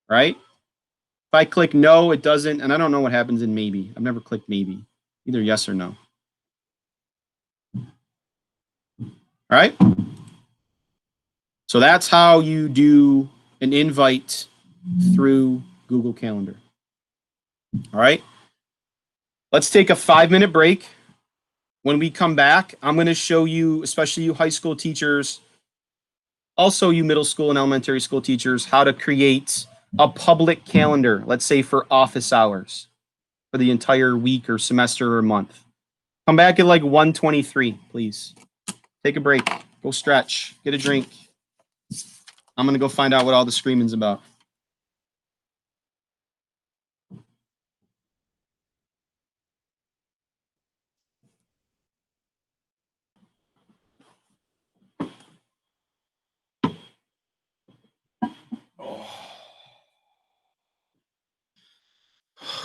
right? If I click no, it doesn't, and I don't know what happens in maybe. I've never clicked maybe, either yes or no. All right? So that's how you do an invite through Google Calendar. All right? Let's take a 5-minute break. When we come back, I'm going to show you, especially you high school teachers, also you middle school and elementary school teachers, how to create a public calendar, let's say for office hours for the entire week or semester or month. Come back at like 1:23, please. Take a break. Go stretch. Get a drink. I'm going to go find out what all the screaming's about.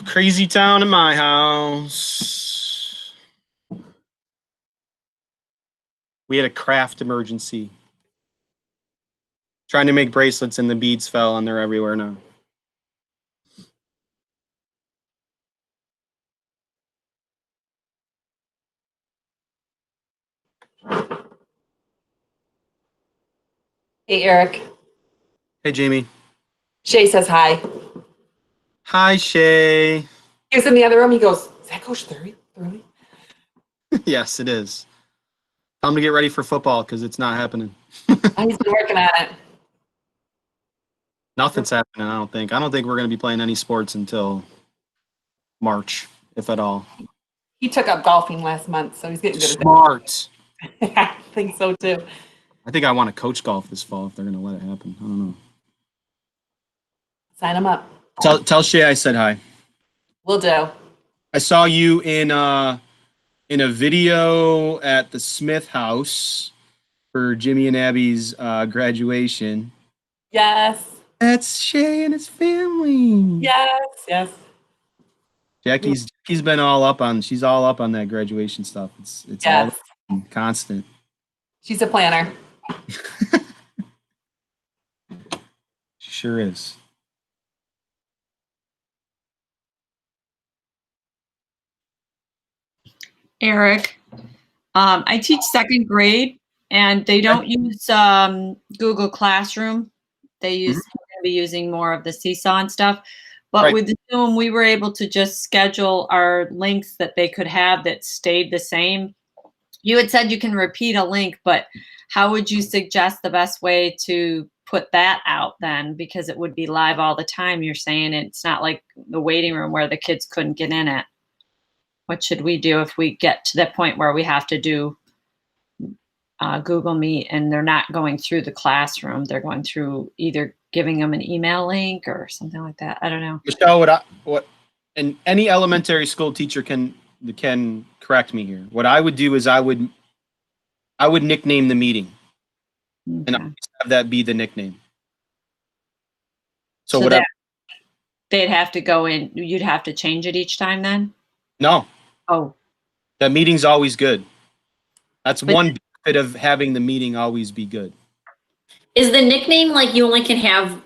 Crazy town in my house. We had a craft emergency. Trying to make bracelets and the beads fell and they're everywhere now. Hey, Eric. Hey, Jamie. Shay says hi. Hi, Shay. He was in the other room. He goes, is that Coach Thurley? Yes, it is. Time to get ready for football because it's not happening. He's been working on it. Nothing's happening, I don't think. I don't think we're going to be playing any sports until March, if at all. He took up golfing last month, so he's getting good at Smart. that. I think so, too. I think I want to coach golf this fall if they're going to let it happen. I don't know. Sign him up. Tell Shay I said hi. Will do. I saw you in a video at the Smith house for Jimmy and Abby's graduation. Yes. That's Shay and his family. Yes. Jackie's been all up on. She's all up on that graduation stuff. It's Yes. all constant. She's a planner. She sure is. Eric, I teach second grade and they don't use Google Classroom. They're going to be using more of the Seesaw and stuff. But Right. with Zoom, we were able to just schedule our links that they could have that stayed the same. You had said you can repeat a link, but how would you suggest the best way to put that out then? Because it would be live all the time. You're saying it's not like the waiting room where the kids couldn't get in it. What should we do if we get to that point where we have to do Google Meet and they're not going through the classroom? They're going through either giving them an email link or something like that. I don't know. Michelle, and any elementary school teacher can correct me here. What I would do is I would nickname the meeting, and I Okay. would have that be the nickname. So So whatever. they'd have to go in. You'd have to change it each time then? No, Oh, that meeting's always good. That's But- one benefit of having the meeting always be good. Is the nickname like you only can have,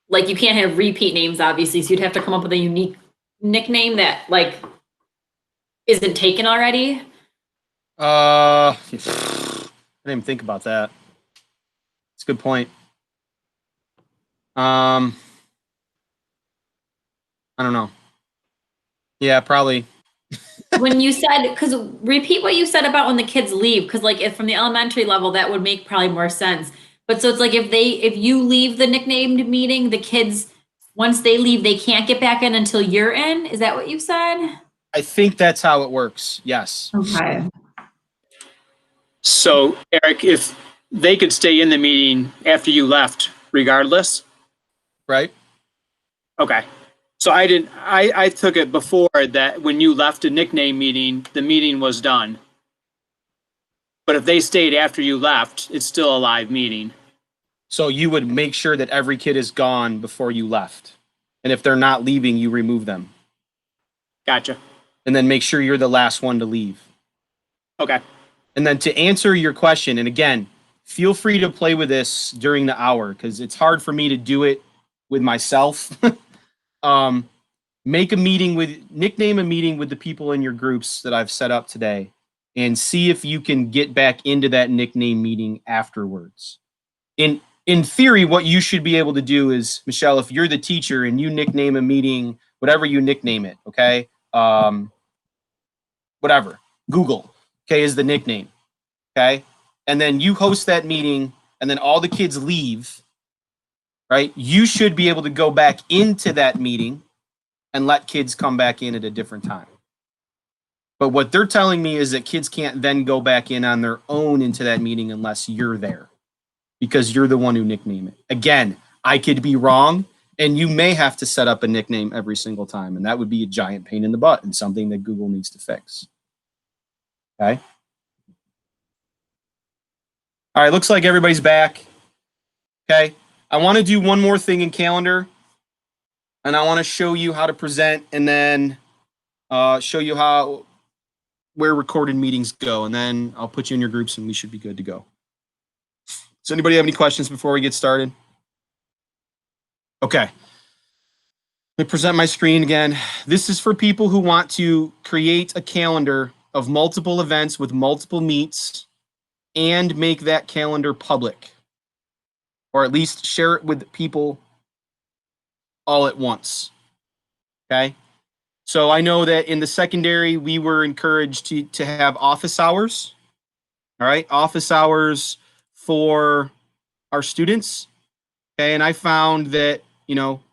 like you can't have repeat names, obviously, so you'd have to come up with a unique nickname that like isn't taken already? I didn't even think about that. It's a good point. I don't know. Yeah, probably. When you said, because repeat what you said about when the kids leave, because like if from the elementary level, that would make probably more sense. But so it's like if you leave the nicknamed meeting, the kids, once they leave, they can't get back in until you're in? Is that what you said? I think that's how it works. Yes. Okay. So, Eric, if they could stay in the meeting after you left, regardless. Right? Okay. So I took it before that when you left a nickname meeting, the meeting was done. But if they stayed after you left, it's still a live meeting. So you would make sure that every kid is gone before you left. And if they're not leaving, you remove them. Gotcha. And then make sure you're the last one to leave. Okay. And then to answer your question, and again, feel free to play with this during the hour because it's hard for me to do it with myself. Nickname a meeting with the people in your groups that I've set up today and see if you can get back into that nickname meeting afterwards. In theory, what you should be able to do is, Michelle, if you're the teacher and you nickname a meeting, whatever you nickname it, okay? Whatever, Google, okay, is the nickname, okay? And then you host that meeting and then all the kids leave, right? You should be able to go back into that meeting and let kids come back in at a different time. But what they're telling me is that kids can't then go back in on their own into that meeting unless you're there, because you're the one who nicknamed it. Again, I could be wrong, and you may have to set up a nickname every single time, and that would be a giant pain in the butt and something that Google needs to fix. Okay. All right, looks like everybody's back. Okay. I want to do one more thing in Calendar, and I want to show you how to present, and then show you where recorded meetings go, and then I'll put you in your groups and we should be good to go. Does anybody have any questions before we get started? Okay. Let me present my screen again. This is for people who want to create a calendar of multiple events with multiple meets and make that calendar public, or at least share it with people all at once. Okay. So I know that in the secondary, we were encouraged to have office hours. All right. Office hours for our students. Okay. And I found that,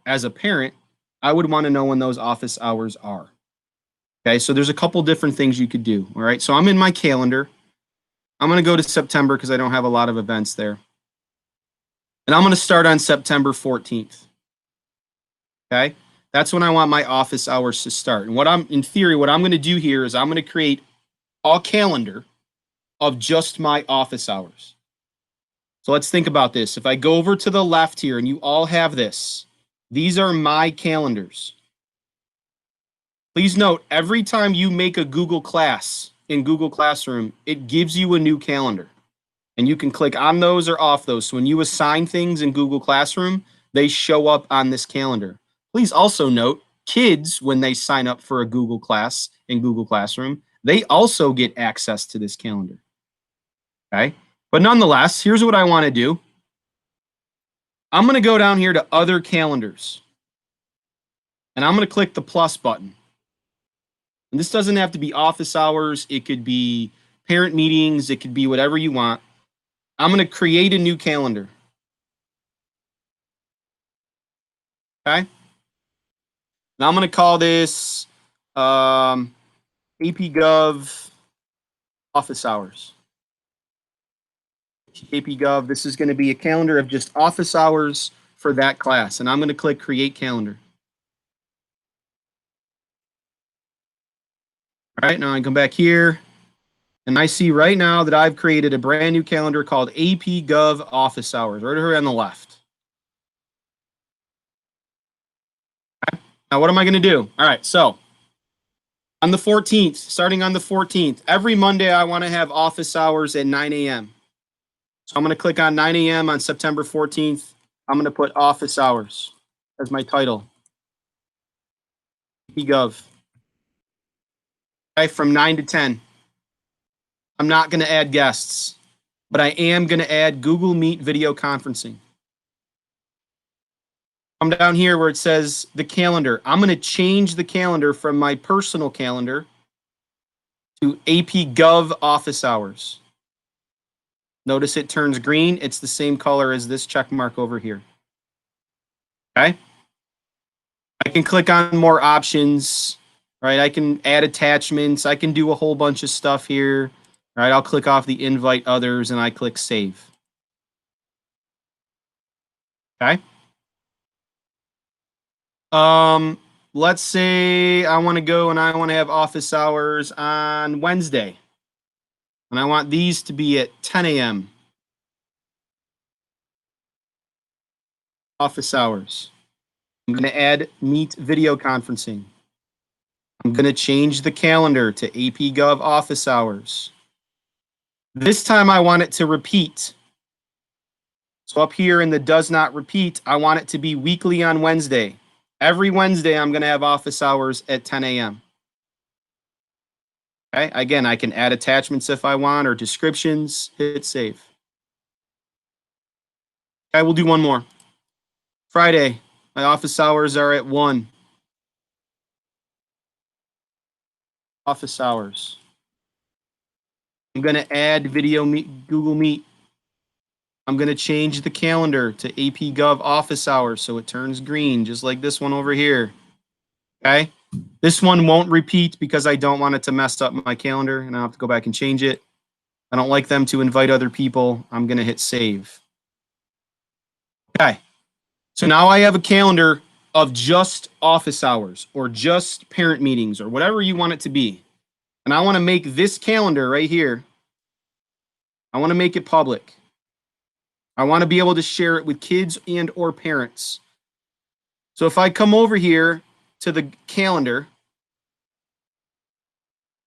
as a parent, I would want to know when those office hours are. Okay. So there's a couple different things you could do. All right. So I'm in my calendar. I'm going to go to September because I don't have a lot of events there. And I'm going to start on September 14th. Okay. That's when I want my office hours to start. And in theory, what I'm going to do here is I'm going to create a calendar of just my office hours. So let's think about this. If I go over to the left here and you all have this, these are my calendars. Please note, every time you make a Google class in Google Classroom, it gives you a new calendar. And you can click on those or off those. So when you assign things in Google Classroom, they show up on this calendar. Please also note, kids, when they sign up for a Google class in Google Classroom, they also get access to this calendar. Okay? But nonetheless, here's what I want to do. I'm going to go down here to Other Calendars. And I'm going to click the plus button. And this doesn't have to be office hours. It could be parent meetings. It could be whatever you want. I'm going to create a new calendar. Okay? Now I'm going to call this AP Gov Office Hours. AP Gov, this is going to be a calendar of just office hours for that class. And I'm going to click Create Calendar. All right, now I come back here. And I see right now that I've created a brand new calendar called AP Gov Office Hours, right here on the left. Okay. Now, what am I going to do? All right, so on the 14th, starting on the 14th, every Monday I want to have office hours at 9 a.m. So I'm going to click on 9 a.m. on September 14th. I'm going to put office hours as my title. AP Gov. Okay, from 9 to 10. I'm not going to add guests, but I am going to add Google Meet video conferencing. Come down here where it says the calendar. I'm going to change the calendar from my personal calendar to AP Gov Office Hours. Notice it turns green. It's the same color as this check mark over here. Okay. I can click on more options, right? I can add attachments. I can do a whole bunch of stuff here. All right, I'll click off the invite others and I click save. Okay. Let's say I want to go and I want to have office hours on Wednesday. And I want these to be at 10 a.m. Office hours. I'm going to add Meet video conferencing. I'm going to change the calendar to AP Gov Office Hours. This time I want it to repeat. So up here in the does not repeat, I want it to be weekly on Wednesday. Every Wednesday, I'm going to have office hours at 10 a.m. Okay, again, I can add attachments if I want or descriptions, hit save. Okay, we'll do one more. Friday, my office hours are at 1. Office hours. I'm going to add video Google Meet. I'm going to change the calendar to AP Gov office hours so it turns green, just like this one over here. Okay? This one won't repeat because I don't want it to mess up my calendar and I'll have to go back and change it. I don't like them to invite other people. I'm going to hit save. Okay. So now I have a calendar of just office hours or just parent meetings or whatever you want it to be. And I want to make this calendar right here, I want to make it public. I want to be able to share it with kids and or parents. So if I come over here to the calendar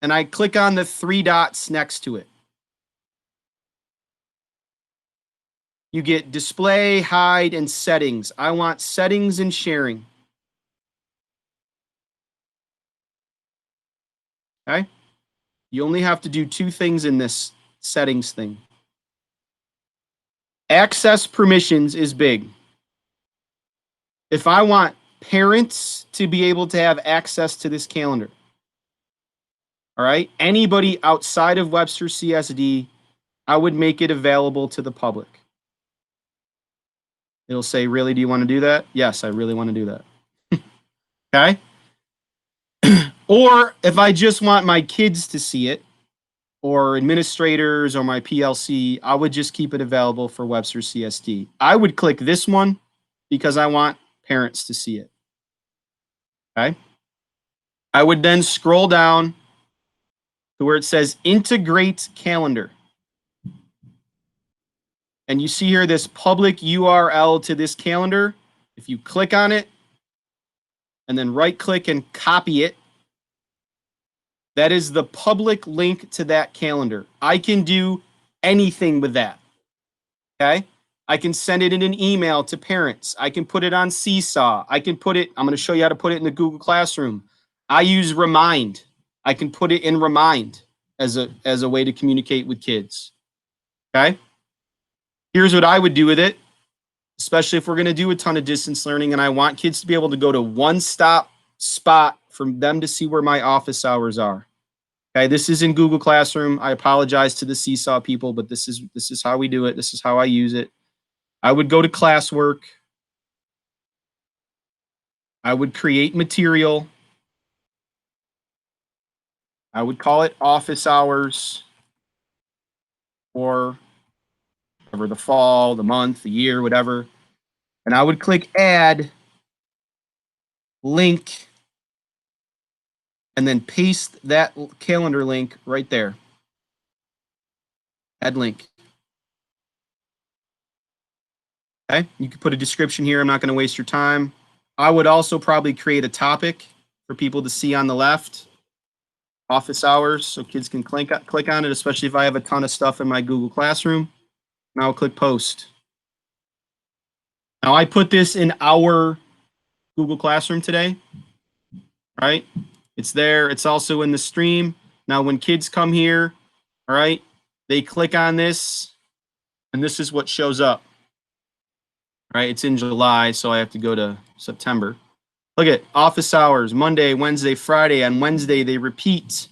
and I click on the 3 dots next to it, you get display, hide, and settings. I want settings and sharing. Okay? You only have to do 2 things in this settings thing. Access permissions is big. If I want parents to be able to have access to this calendar, all right, anybody outside of Webster CSD, I would make it available to the public. It'll say, really, do you want to do that? Yes, I really want to do that. Okay? Or if I just want my kids to see it, or administrators or my PLC, I would just keep it available for Webster CSD. I would click this one because I want parents to see it. Okay? I would then scroll down to where it says integrate calendar. And you see here this public URL to this calendar. If you click on it and then right click and copy it, that is the public link to that calendar. I can do anything with that. Okay? I can send it in an email to parents. I can put it on Seesaw. I can put it, I'm going to show you how to put it in the Google Classroom. I use Remind. I can put it in Remind as a way to communicate with kids. Okay? Here's what I would do with it, especially if we're going to do a ton of distance learning and I want kids to be able to go to one-stop spot for them to see where my office hours are. Okay, this is in Google Classroom. I apologize to the Seesaw people, but this is how we do it. This is how I use it. I would go to classwork. I would create material. I would call it office hours or whatever, the fall, the month, the year, whatever. And I would click add, link, and then paste that calendar link right there. Add link. Okay, you can put a description here. I'm not going to waste your time. I would also probably create a topic for people to see on the left. Office hours, so kids can click on it, especially if I have a ton of stuff in my Google Classroom. Now I'll click post. Now I put this in our Google Classroom today, right? It's there. It's also in the stream. Now when kids come here, all right, they click on this, and this is what shows up. Right, it's in July, so I have to go to September. Look at office hours, Monday, Wednesday, Friday. On Wednesday, they repeat.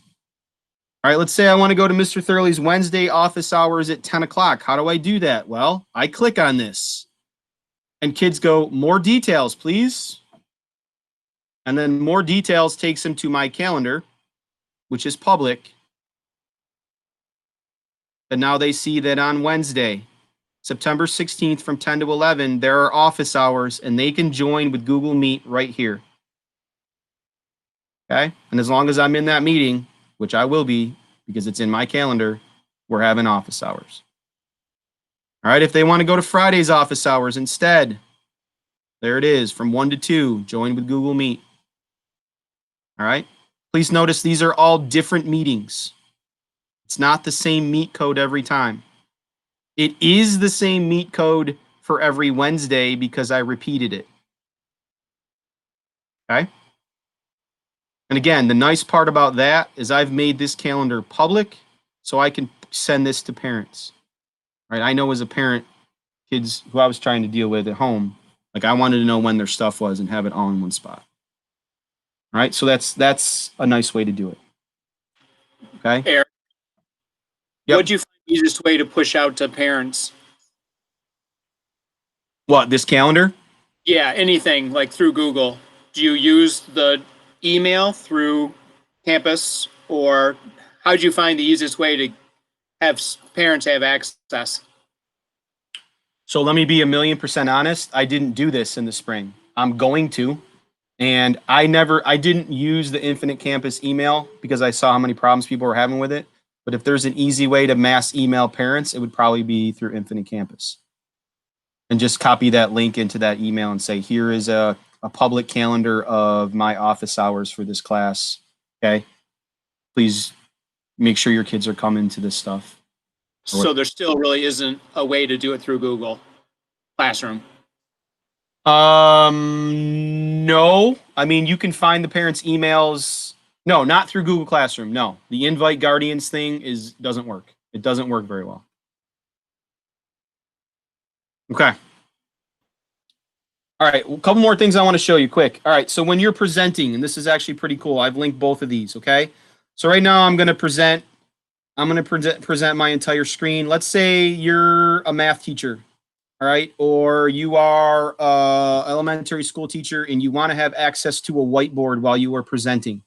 All right, let's say I want to go to Mr. Thurley's Wednesday office hours at 10 o'clock. How do I do that? Well, I click on this. And kids go, more details, please. And then more details takes them to my calendar, which is public. And now they see that on Wednesday, September 16th from 10 to 11, there are office hours and they can join with Google Meet right here. Okay? And as long as I'm in that meeting, which I will be because it's in my calendar, we're having office hours. All right, if they want to go to Friday's office hours instead, there it is, from 1 to 2, join with Google Meet. All right? Please notice these are all different meetings. It's not the same meet code every time. It is the same meet code for every Wednesday because I repeated it. Okay? And again, the nice part about that is I've made this calendar public so I can send this to parents. Right? I know as a parent, kids who I was trying to deal with at home, like I wanted to know when their stuff was and have it all in one spot. All right? So that's a nice way to do it. Okay? Eric, Yep. what'd you find the easiest way to push out to parents? What, this calendar? Yeah, anything like through Google. Do you use the email through campus, or how'd you find the easiest way to have parents have access? So let me be 1,000,000% honest. I didn't do this in the spring. I'm going to. And I didn't use the Infinite Campus email because I saw how many problems people were having with it. But if there's an easy way to mass email parents, it would probably be through Infinite Campus. And just copy that link into that email and say, here is a public calendar of my office hours for this class. Okay. Please make sure your kids are coming to this stuff. So there still really isn't a way to do it through Google Classroom. No. I mean, you can find the parents' emails. No, not through Google Classroom. No, the invite guardians thing doesn't work. It doesn't work very well. Okay. All right, a couple more things I want to show you quick. All right, so when you're presenting, and this is actually pretty cool, I've linked both of these, okay? So right now I'm going to present my entire screen. Let's say you're a math teacher, all right? Or you are a elementary school teacher and you want to have access to a whiteboard while you are presenting.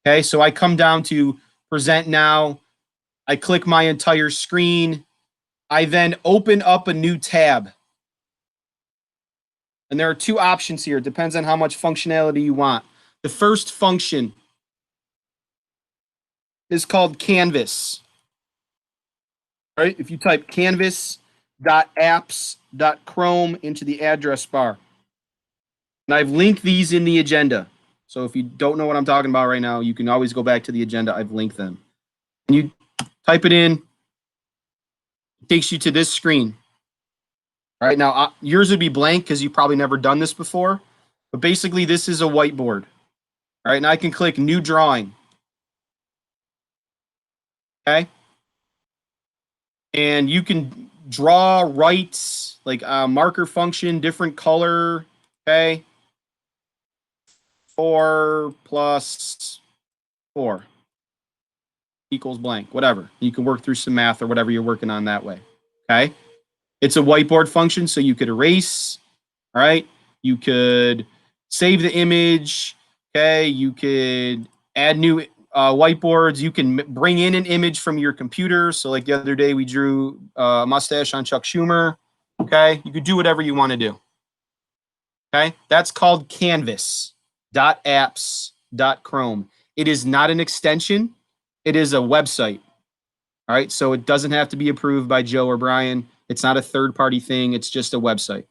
Okay, so I come down to present now. I click my entire screen. I then open up a new tab. And there are two options here. It depends on how much functionality you want. The first function is called Canvas. All right, if you type canvas.apps.chrome into the address bar. And I've linked these in the agenda. So if you don't know what I'm talking about right now, you can always go back to the agenda. I've linked them. And you type it in. It takes you to this screen. All right, now yours would be blank because you've probably never done this before. But basically, this is a whiteboard. All right, and I can click New Drawing. Okay. And you can draw, write, like a marker function, different color. Okay. 4 + 4 equals blank, whatever. You can work through some math or whatever you're working on that way. Okay. It's a whiteboard function, so you could erase. All right. You could save the image. Okay. You could add new whiteboards. You can bring in an image from your computer. So like the other day, we drew a mustache on Chuck Schumer. Okay. You could do whatever you want to do. Okay. That's called canvas.apps.chrome. It is not an extension. It is a website. All right. So it doesn't have to be approved by Joe or Brian. It's not a third-party thing. It's just a website.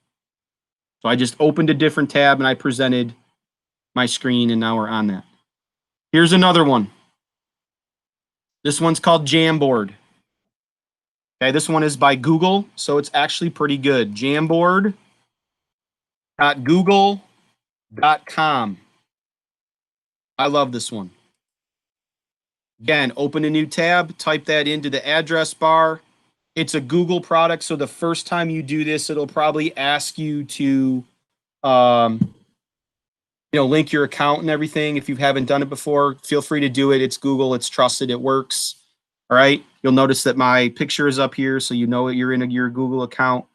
So I just opened a different tab and I presented my screen, and now we're on that. Here's another one. This one's called Jamboard. Okay, this one is by Google, so it's actually pretty good. Jamboard.google.com. I love this one. Again, open a new tab, type that into the address bar. It's a Google product, so the first time you do this, it'll probably ask you to, link your account and everything. If you haven't done it before, feel free to do it. It's Google. It's trusted. It works. All right. You'll notice that my picture is up here, so you know you're in your Google account.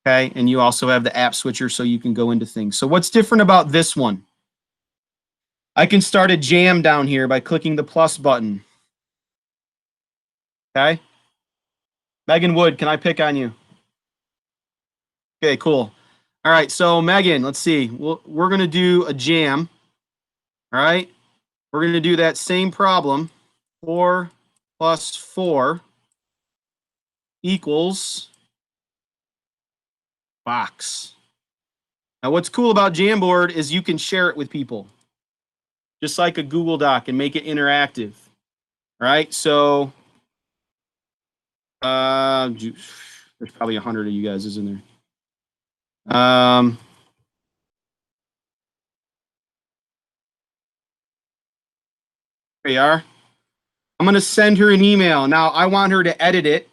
Okay. And you also have the app switcher, so you can go into things. So what's different about this one? I can start a jam down here by clicking the plus button. Okay. Megan Wood, can I pick on you? Okay, cool. All right, so Megan, let's see. We're going to do a jam. All right. We're going to do that same problem. 4 + 4 equals box. Now, what's cool about Jamboard is you can share it with people, just like a Google Doc, and make it interactive. All right, so there's probably 100 of you guys, isn't there? There you are. I'm going to send her an email. Now, I want her to edit it.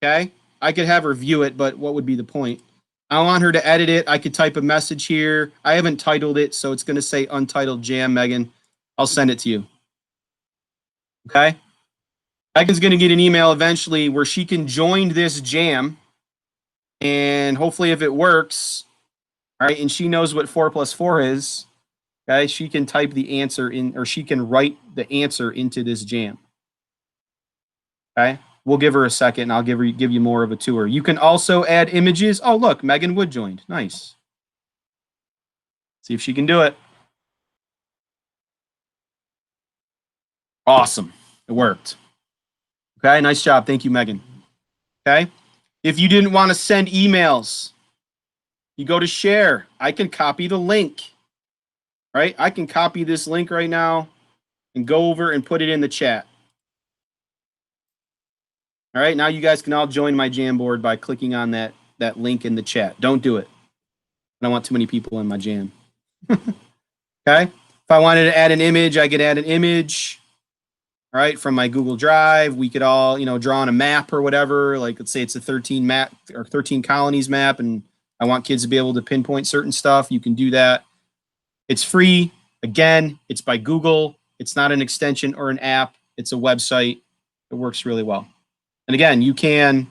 Okay? I could have her view it, but what would be the point? I want her to edit it. I could type a message here. I haven't titled it, so it's going to say Untitled Jam, Megan. I'll send it to you. Okay? Megan's going to get an email eventually where she can join this jam. And hopefully if it works, all right, and she knows what 4 + 4 is, okay, she can type the answer in, or she can write the answer into this jam. Okay, we'll give her a second and I'll give you more of a tour. You can also add images. Oh, look, Megan Wood joined. Nice. See if she can do it. Awesome. It worked. Okay, nice job. Thank you, Megan. Okay, if you didn't want to send emails, you go to share. I can copy the link, right? I can copy this link right now and go over and put it in the chat. All right, now you guys can all join my Jamboard by clicking on that link in the chat. Don't do it. I don't want too many people in my jam. Okay, if I wanted to add an image, I could add an image. All right, from my Google Drive, we could all, draw on a map or whatever. Like, let's say it's a 13 map or 13 colonies map, and I want kids to be able to pinpoint certain stuff. You can do that. It's free. Again, it's by Google. It's not an extension or an app. It's a website. It works really well. And again, you can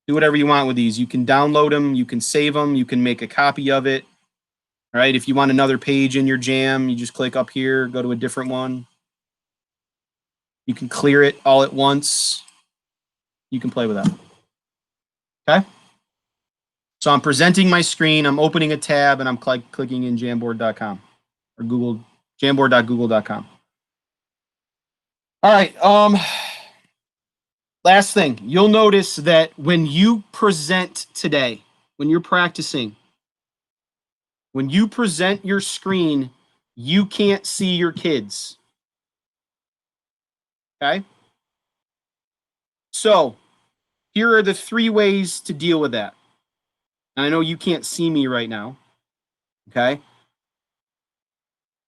do whatever you want with these. You can download them. You can save them. You can make a copy of it. All right, if you want another page in your jam, you just click up here, go to a different one. You can clear it all at once. You can play with that. Okay? So I'm presenting my screen, I'm opening a tab, and I'm clicking in Jamboard.com or Jamboard.google.com. All right. Last thing, you'll notice that when you present today, when you're practicing, when you present your screen, you can't see your kids. Okay? So here are the 3 ways to deal with that. And I know you can't see me right now. Okay?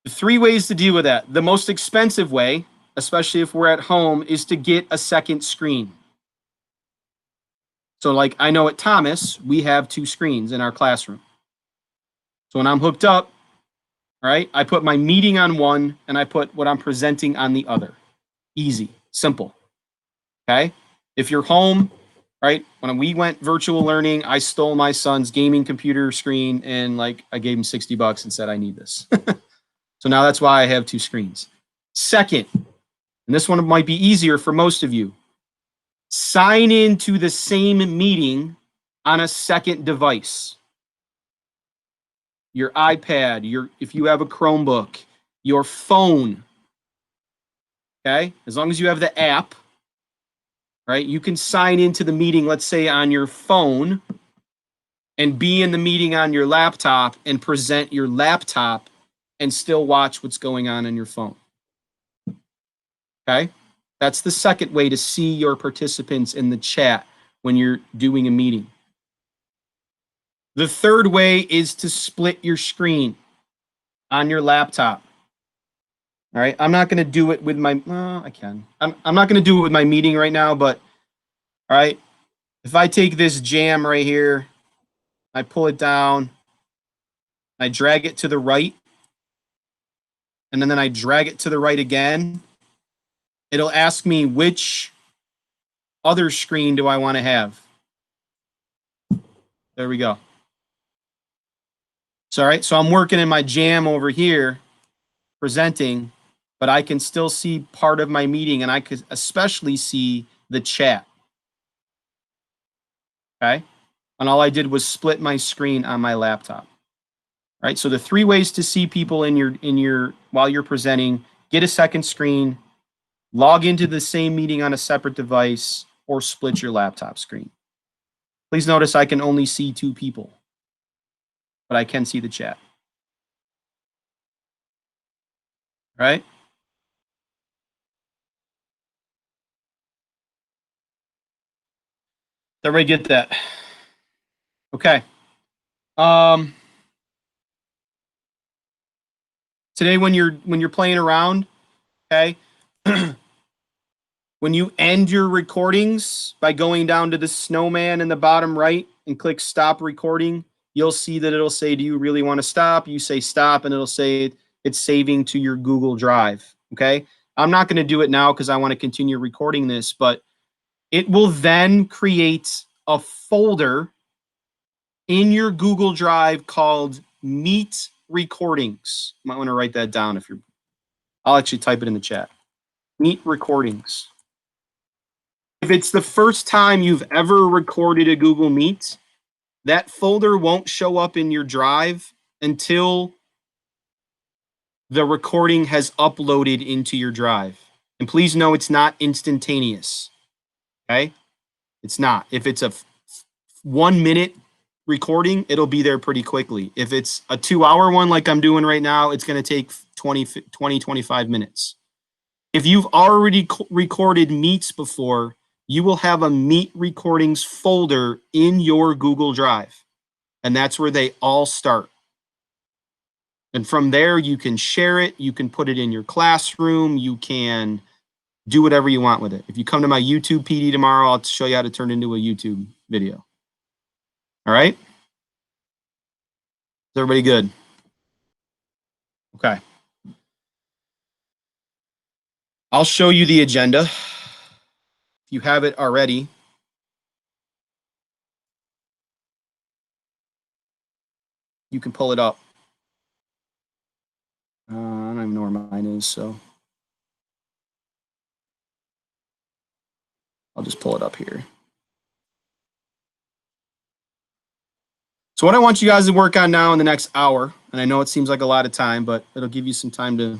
The 3 ways to deal with that. The most expensive way, especially if we're at home, is to get a second screen. So like I know at Thomas, we have 2 screens in our classroom. So when I'm hooked up, right, I put my meeting on one and I put what I'm presenting on the other. Easy, simple. Okay? If you're home, right, when we went virtual learning, I stole my son's gaming computer screen and I gave him $60 and said, I need this. So now that's why I have 2 screens. Second, and this one might be easier for most of you, sign into the same meeting on a second device. Your iPad, if you have a Chromebook, your phone. Okay? As long as you have the app, right? You can sign into the meeting, let's say on your phone, and be in the meeting on your laptop and present your laptop and still watch what's going on your phone. Okay? That's the second way to see your participants in the chat when you're doing a meeting. The third way is to split your screen on your laptop. All right, I'm not going to do it with my, I can. I'm not going to do it with my meeting right now, but all right, if I take this jam right here, I pull it down, I drag it to the right, and then I drag it to the right again, it'll ask me which other screen do I want to have. There we go. So, all right, so I'm working in my jam over here, presenting, but I can still see part of my meeting, and I could especially see the chat. Okay? And all I did was split my screen on my laptop. All right? So the 3 ways to see people in your while you're presenting: get a second screen, log into the same meeting on a separate device, or split your laptop screen. Please notice I can only see 2 people, but I can see the chat. All right? Everybody get that? Okay. Today when you're playing around, okay? When you end your recordings by going down to the snowman in the bottom right and click stop recording, you'll see that it'll say, do you really want to stop? You say stop, and it'll say it's saving to your Google Drive, okay? I'm not going to do it now because I want to continue recording this, but it will then create a folder in your Google Drive called Meet Recordings. Might want to write that down if you're, I'll actually type it in the chat. Meet Recordings. If it's the first time you've ever recorded a Google Meet, that folder won't show up in your drive until the recording has uploaded into your drive. And please know it's not instantaneous. Okay? It's not. If it's a 1 minute recording, it'll be there pretty quickly. If it's a 2-hour one like I'm doing right now, it's going to take 25 minutes. If you've already recorded meets before, you will have a Meet Recordings folder in your Google Drive. And that's where they all start. And from there, you can share it. You can put it in your classroom. You can do whatever you want with it. If you come to my YouTube PD tomorrow, I'll show you how to turn it into a YouTube video. All right? Is everybody good? Okay. I'll show you the agenda. If you have it already. You can pull it up. I don't even know where mine is, so I'll just pull it up here. So what I want you guys to work on now in the next hour, and I know it seems like a lot of time, but it'll give you some time to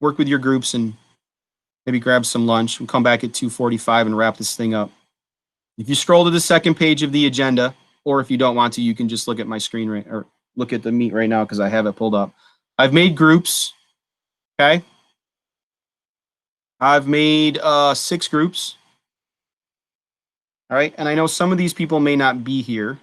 work with your groups and maybe grab some lunch. We'll come back at 2:45 and wrap this thing up. If you scroll to the second page of the agenda, or if you don't want to, you can just look at my screen or look at the Meet right now because I have it pulled up. I've made groups, okay? I've made 6 groups. All right, and I know some of these people may not be here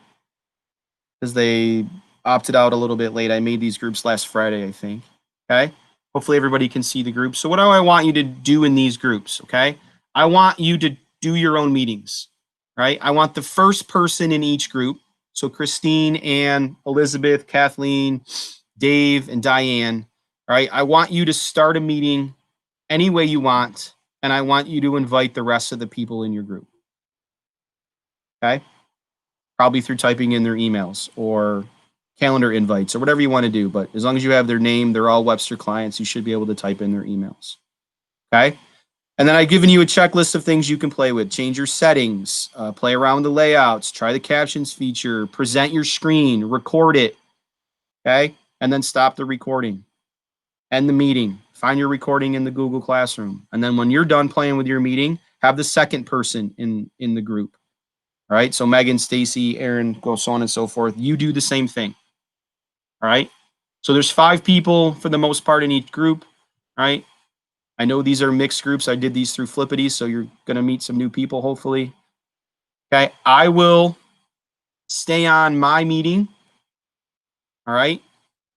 because they opted out a little bit late. I made these groups last Friday, I think, okay? Hopefully everybody can see the groups. So what do I want you to do in these groups, okay? I want you to do your own meetings, right? I want the first person in each group, so Christine, Ann, Elizabeth, Kathleen, Dave, and Diane, all right? I want you to start a meeting any way you want, and I want you to invite the rest of the people in your group, okay? Probably through typing in their emails or calendar invites or whatever you want to do. But as long as you have their name, they're all Webster clients, you should be able to type in their emails. Okay. And then I've given you a checklist of things you can play with. Change your settings, play around with the layouts, try the captions feature, present your screen, record it. Okay. And then stop the recording. End the meeting. Find your recording in the Google Classroom. And then when you're done playing with your meeting, have the second person in the group. All right. So Megan, Stacy, Aaron, go so on and so forth. You do the same thing. All right. So there's 5 people for the most part in each group. All right. I know these are mixed groups. I did these through Flippity, so you're going to meet some new people, hopefully. Okay. I will stay on my meeting. All right.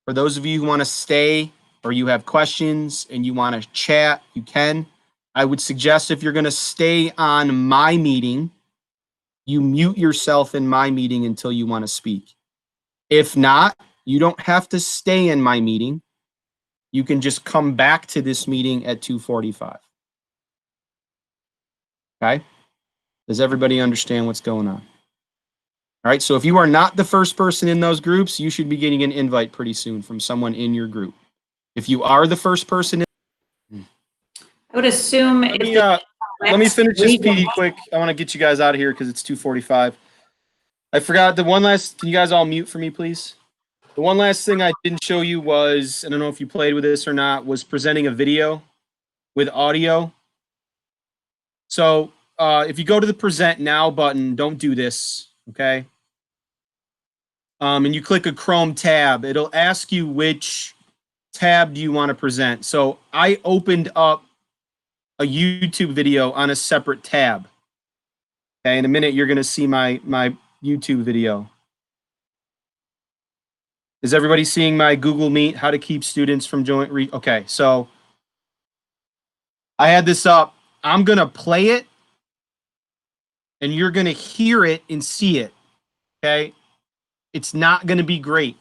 For those of you who want to stay or you have questions and you want to chat, you can. I would suggest if you're going to stay on my meeting, you mute yourself in my meeting until you want to speak. If not, you don't have to stay in my meeting. You can just come back to this meeting at 2:45. Okay? Does everybody understand what's going on? All right, so if you are not the first person in those groups, you should be getting an invite pretty soon from someone in your group. If you are the first person I would assume let me finish this PD quick. I want to get you guys out of here because it's 2:45. I forgot the one last, can you guys all mute for me, please? The one last thing I didn't show you was, I don't know if you played with this or not, was presenting a video with audio. So if you go to the Present Now button, don't do this, okay? And you click a Chrome tab, it'll ask you which tab do you want to present. So I opened up a YouTube video on a separate tab. Okay, in a minute you're going to see my YouTube video. Is everybody seeing my Google Meet, how to keep students from joint okay, so I had this up. I'm going to play it and you're going to hear it and see it. Okay? It's not going to be great,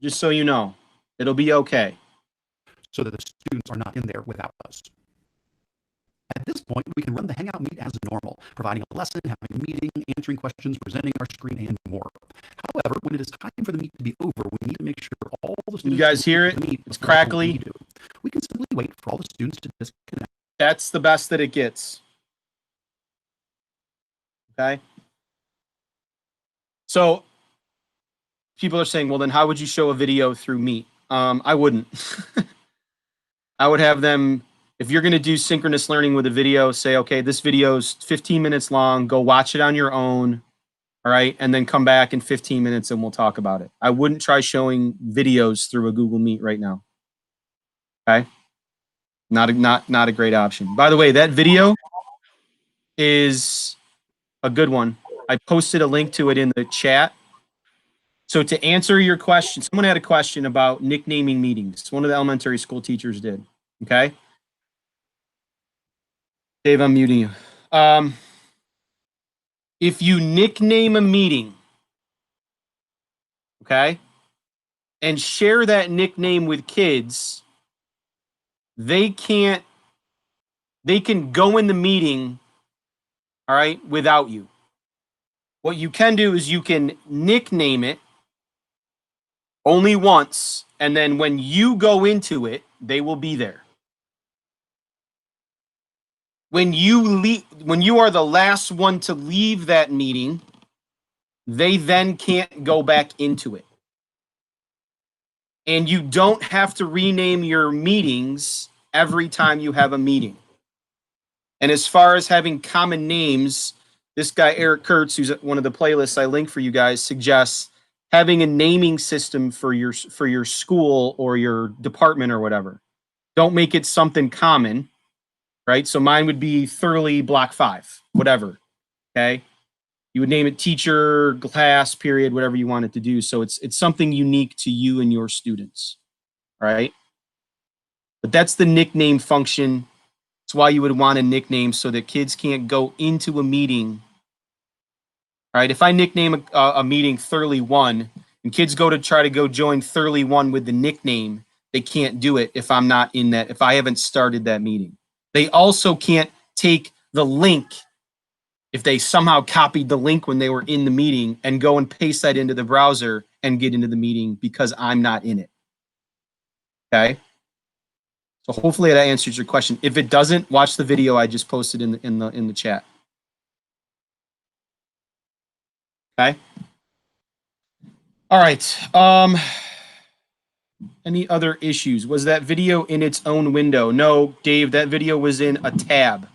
just so you know. It'll be okay. So that the students are not in there without us. At this point, we can run the Hangout Meet as normal, providing a lesson, having a meeting, answering questions, presenting our screen, and more. However, when it is time for the meet to be over, we need to make sure all the students... You guys hear it? It's crackly. We can simply wait for all the students to disconnect. That's the best that it gets. Okay. So people are saying, well, then how would you show a video through Meet? I wouldn't. I would have them, if you're going to do synchronous learning with a video, say, okay, this video is 15 minutes long. Go watch it on your own. All right. And then come back in 15 minutes and we'll talk about it. I wouldn't try showing videos through a Google Meet right now. Okay. Not a great option. By the way, that video is a good one. I posted a link to it in the chat. So to answer your question, someone had a question about nicknaming meetings. One of the elementary school teachers did. Okay. Dave, I'm muting you. If you nickname a meeting, okay, and share that nickname with kids, they can go in the meeting, all right, without you. What you can do is you can nickname it only once, and then when you go into it, they will be there. When you are the last one to leave that meeting, they then can't go back into it. And you don't have to rename your meetings every time you have a meeting. And as far as having common names, this guy, Eric Kurtz, who's at one of the playlists I linked for you guys, suggests having a naming system for your school or your department or whatever. Don't make it something common, right? So mine would be Thoroughly Block 5, whatever, okay? You would name it teacher, class, period, whatever you want it to do. So it's something unique to you and your students, right? But that's the nickname function. It's why you would want a nickname so that kids can't go into a meeting. All right, if I nickname a meeting Thoroughly 1 and kids go to try to go join Thoroughly 1 with the nickname, they can't do it if I'm not in that, if I haven't started that meeting. They also can't take the link if they somehow copied the link when they were in the meeting and go and paste that into the browser and get into the meeting because I'm not in it. Okay? So hopefully that answers your question. If it doesn't, watch the video I just posted in the chat. Okay. All right. Any other issues? Was that video in its own window? No, Dave, that video was in a tab.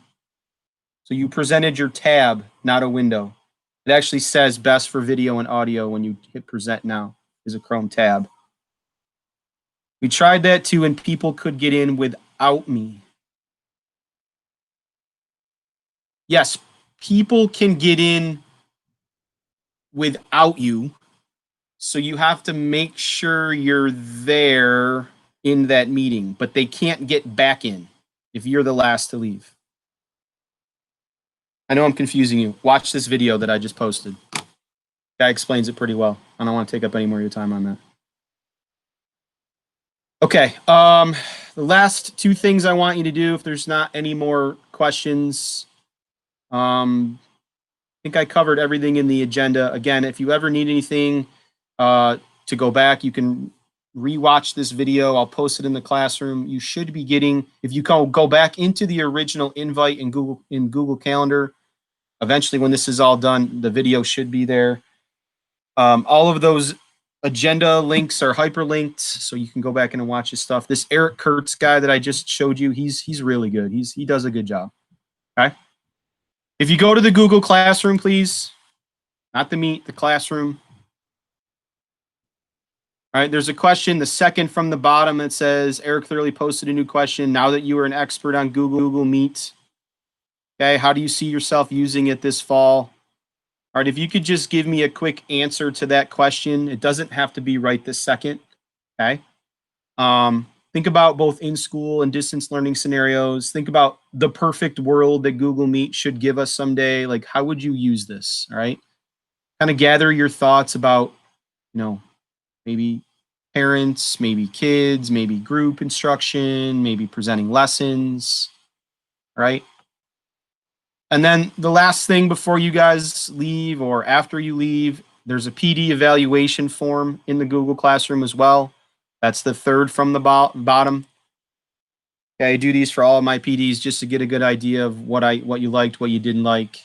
So you presented your tab, not a window. It actually says best for video and audio when you hit present now is a Chrome tab. We tried that too, and people could get in without me. Yes, people can get in without you. So you have to make sure you're there in that meeting, but they can't get back in if you're the last to leave. I know I'm confusing you. Watch this video that I just posted. Guy explains it pretty well. I don't want to take up any more of your time on that. Okay. The last two things I want you to do, if there's not any more questions, I think I covered everything in the agenda. Again, if you ever need anything to go back, you can rewatch this video. I'll post it in the classroom. You should be getting, if you go back into the original invite in Google Calendar, eventually when this is all done, the video should be there. All of those agenda links are hyperlinked, so you can go back and watch his stuff. This Eric Kurtz guy that I just showed you, he's really good. He does a good job. Okay. If you go to the Google Classroom, please, not the Meet, the Classroom. All right, there's a question, the second from the bottom, that says, Eric Thoroughly posted a new question. Now that you are an expert on Google Meet, okay, how do you see yourself using it this fall? All right, if you could just give me a quick answer to that question. It doesn't have to be right this second, okay? Think about both in-school and distance learning scenarios. Think about the perfect world that Google Meet should give us someday. Like, how would you use this, all right? Kind of gather your thoughts about, maybe parents, maybe kids, maybe group instruction, maybe presenting lessons, right? And then the last thing before you guys leave or after you leave, there's a PD evaluation form in the Google Classroom as well. That's the third from the bottom. Okay, I do these for all of my PDs just to get a good idea of what you liked, what you didn't like.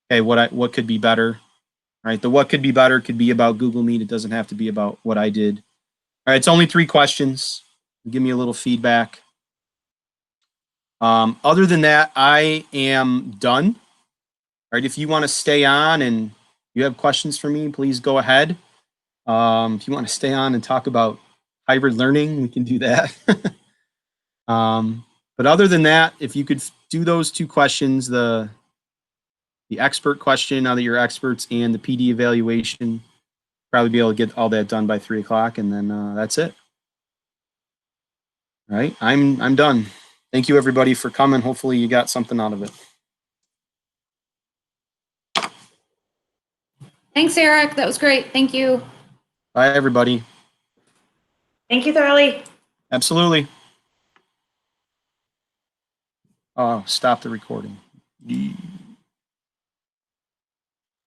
Okay, what could be better. All right, the what could be better could be about Google Meet. It doesn't have to be about what I did. All right, it's only 3 questions. Give me a little feedback. Other than that, I am done. All right, if you want to stay on and you have questions for me, please go ahead. If you want to stay on and talk about hybrid learning, we can do that. But other than that, if you could do those 2 questions, the expert question, now that you're experts, and the PD evaluation, probably be able to get all that done by 3 o'clock, and then that's it. All right, I'm done. Thank you everybody for coming. Hopefully you got something out of it. Thanks, Eric. That was great. Thank you. Bye everybody. Thank you, Thorley. Absolutely. Oh, stop the recording.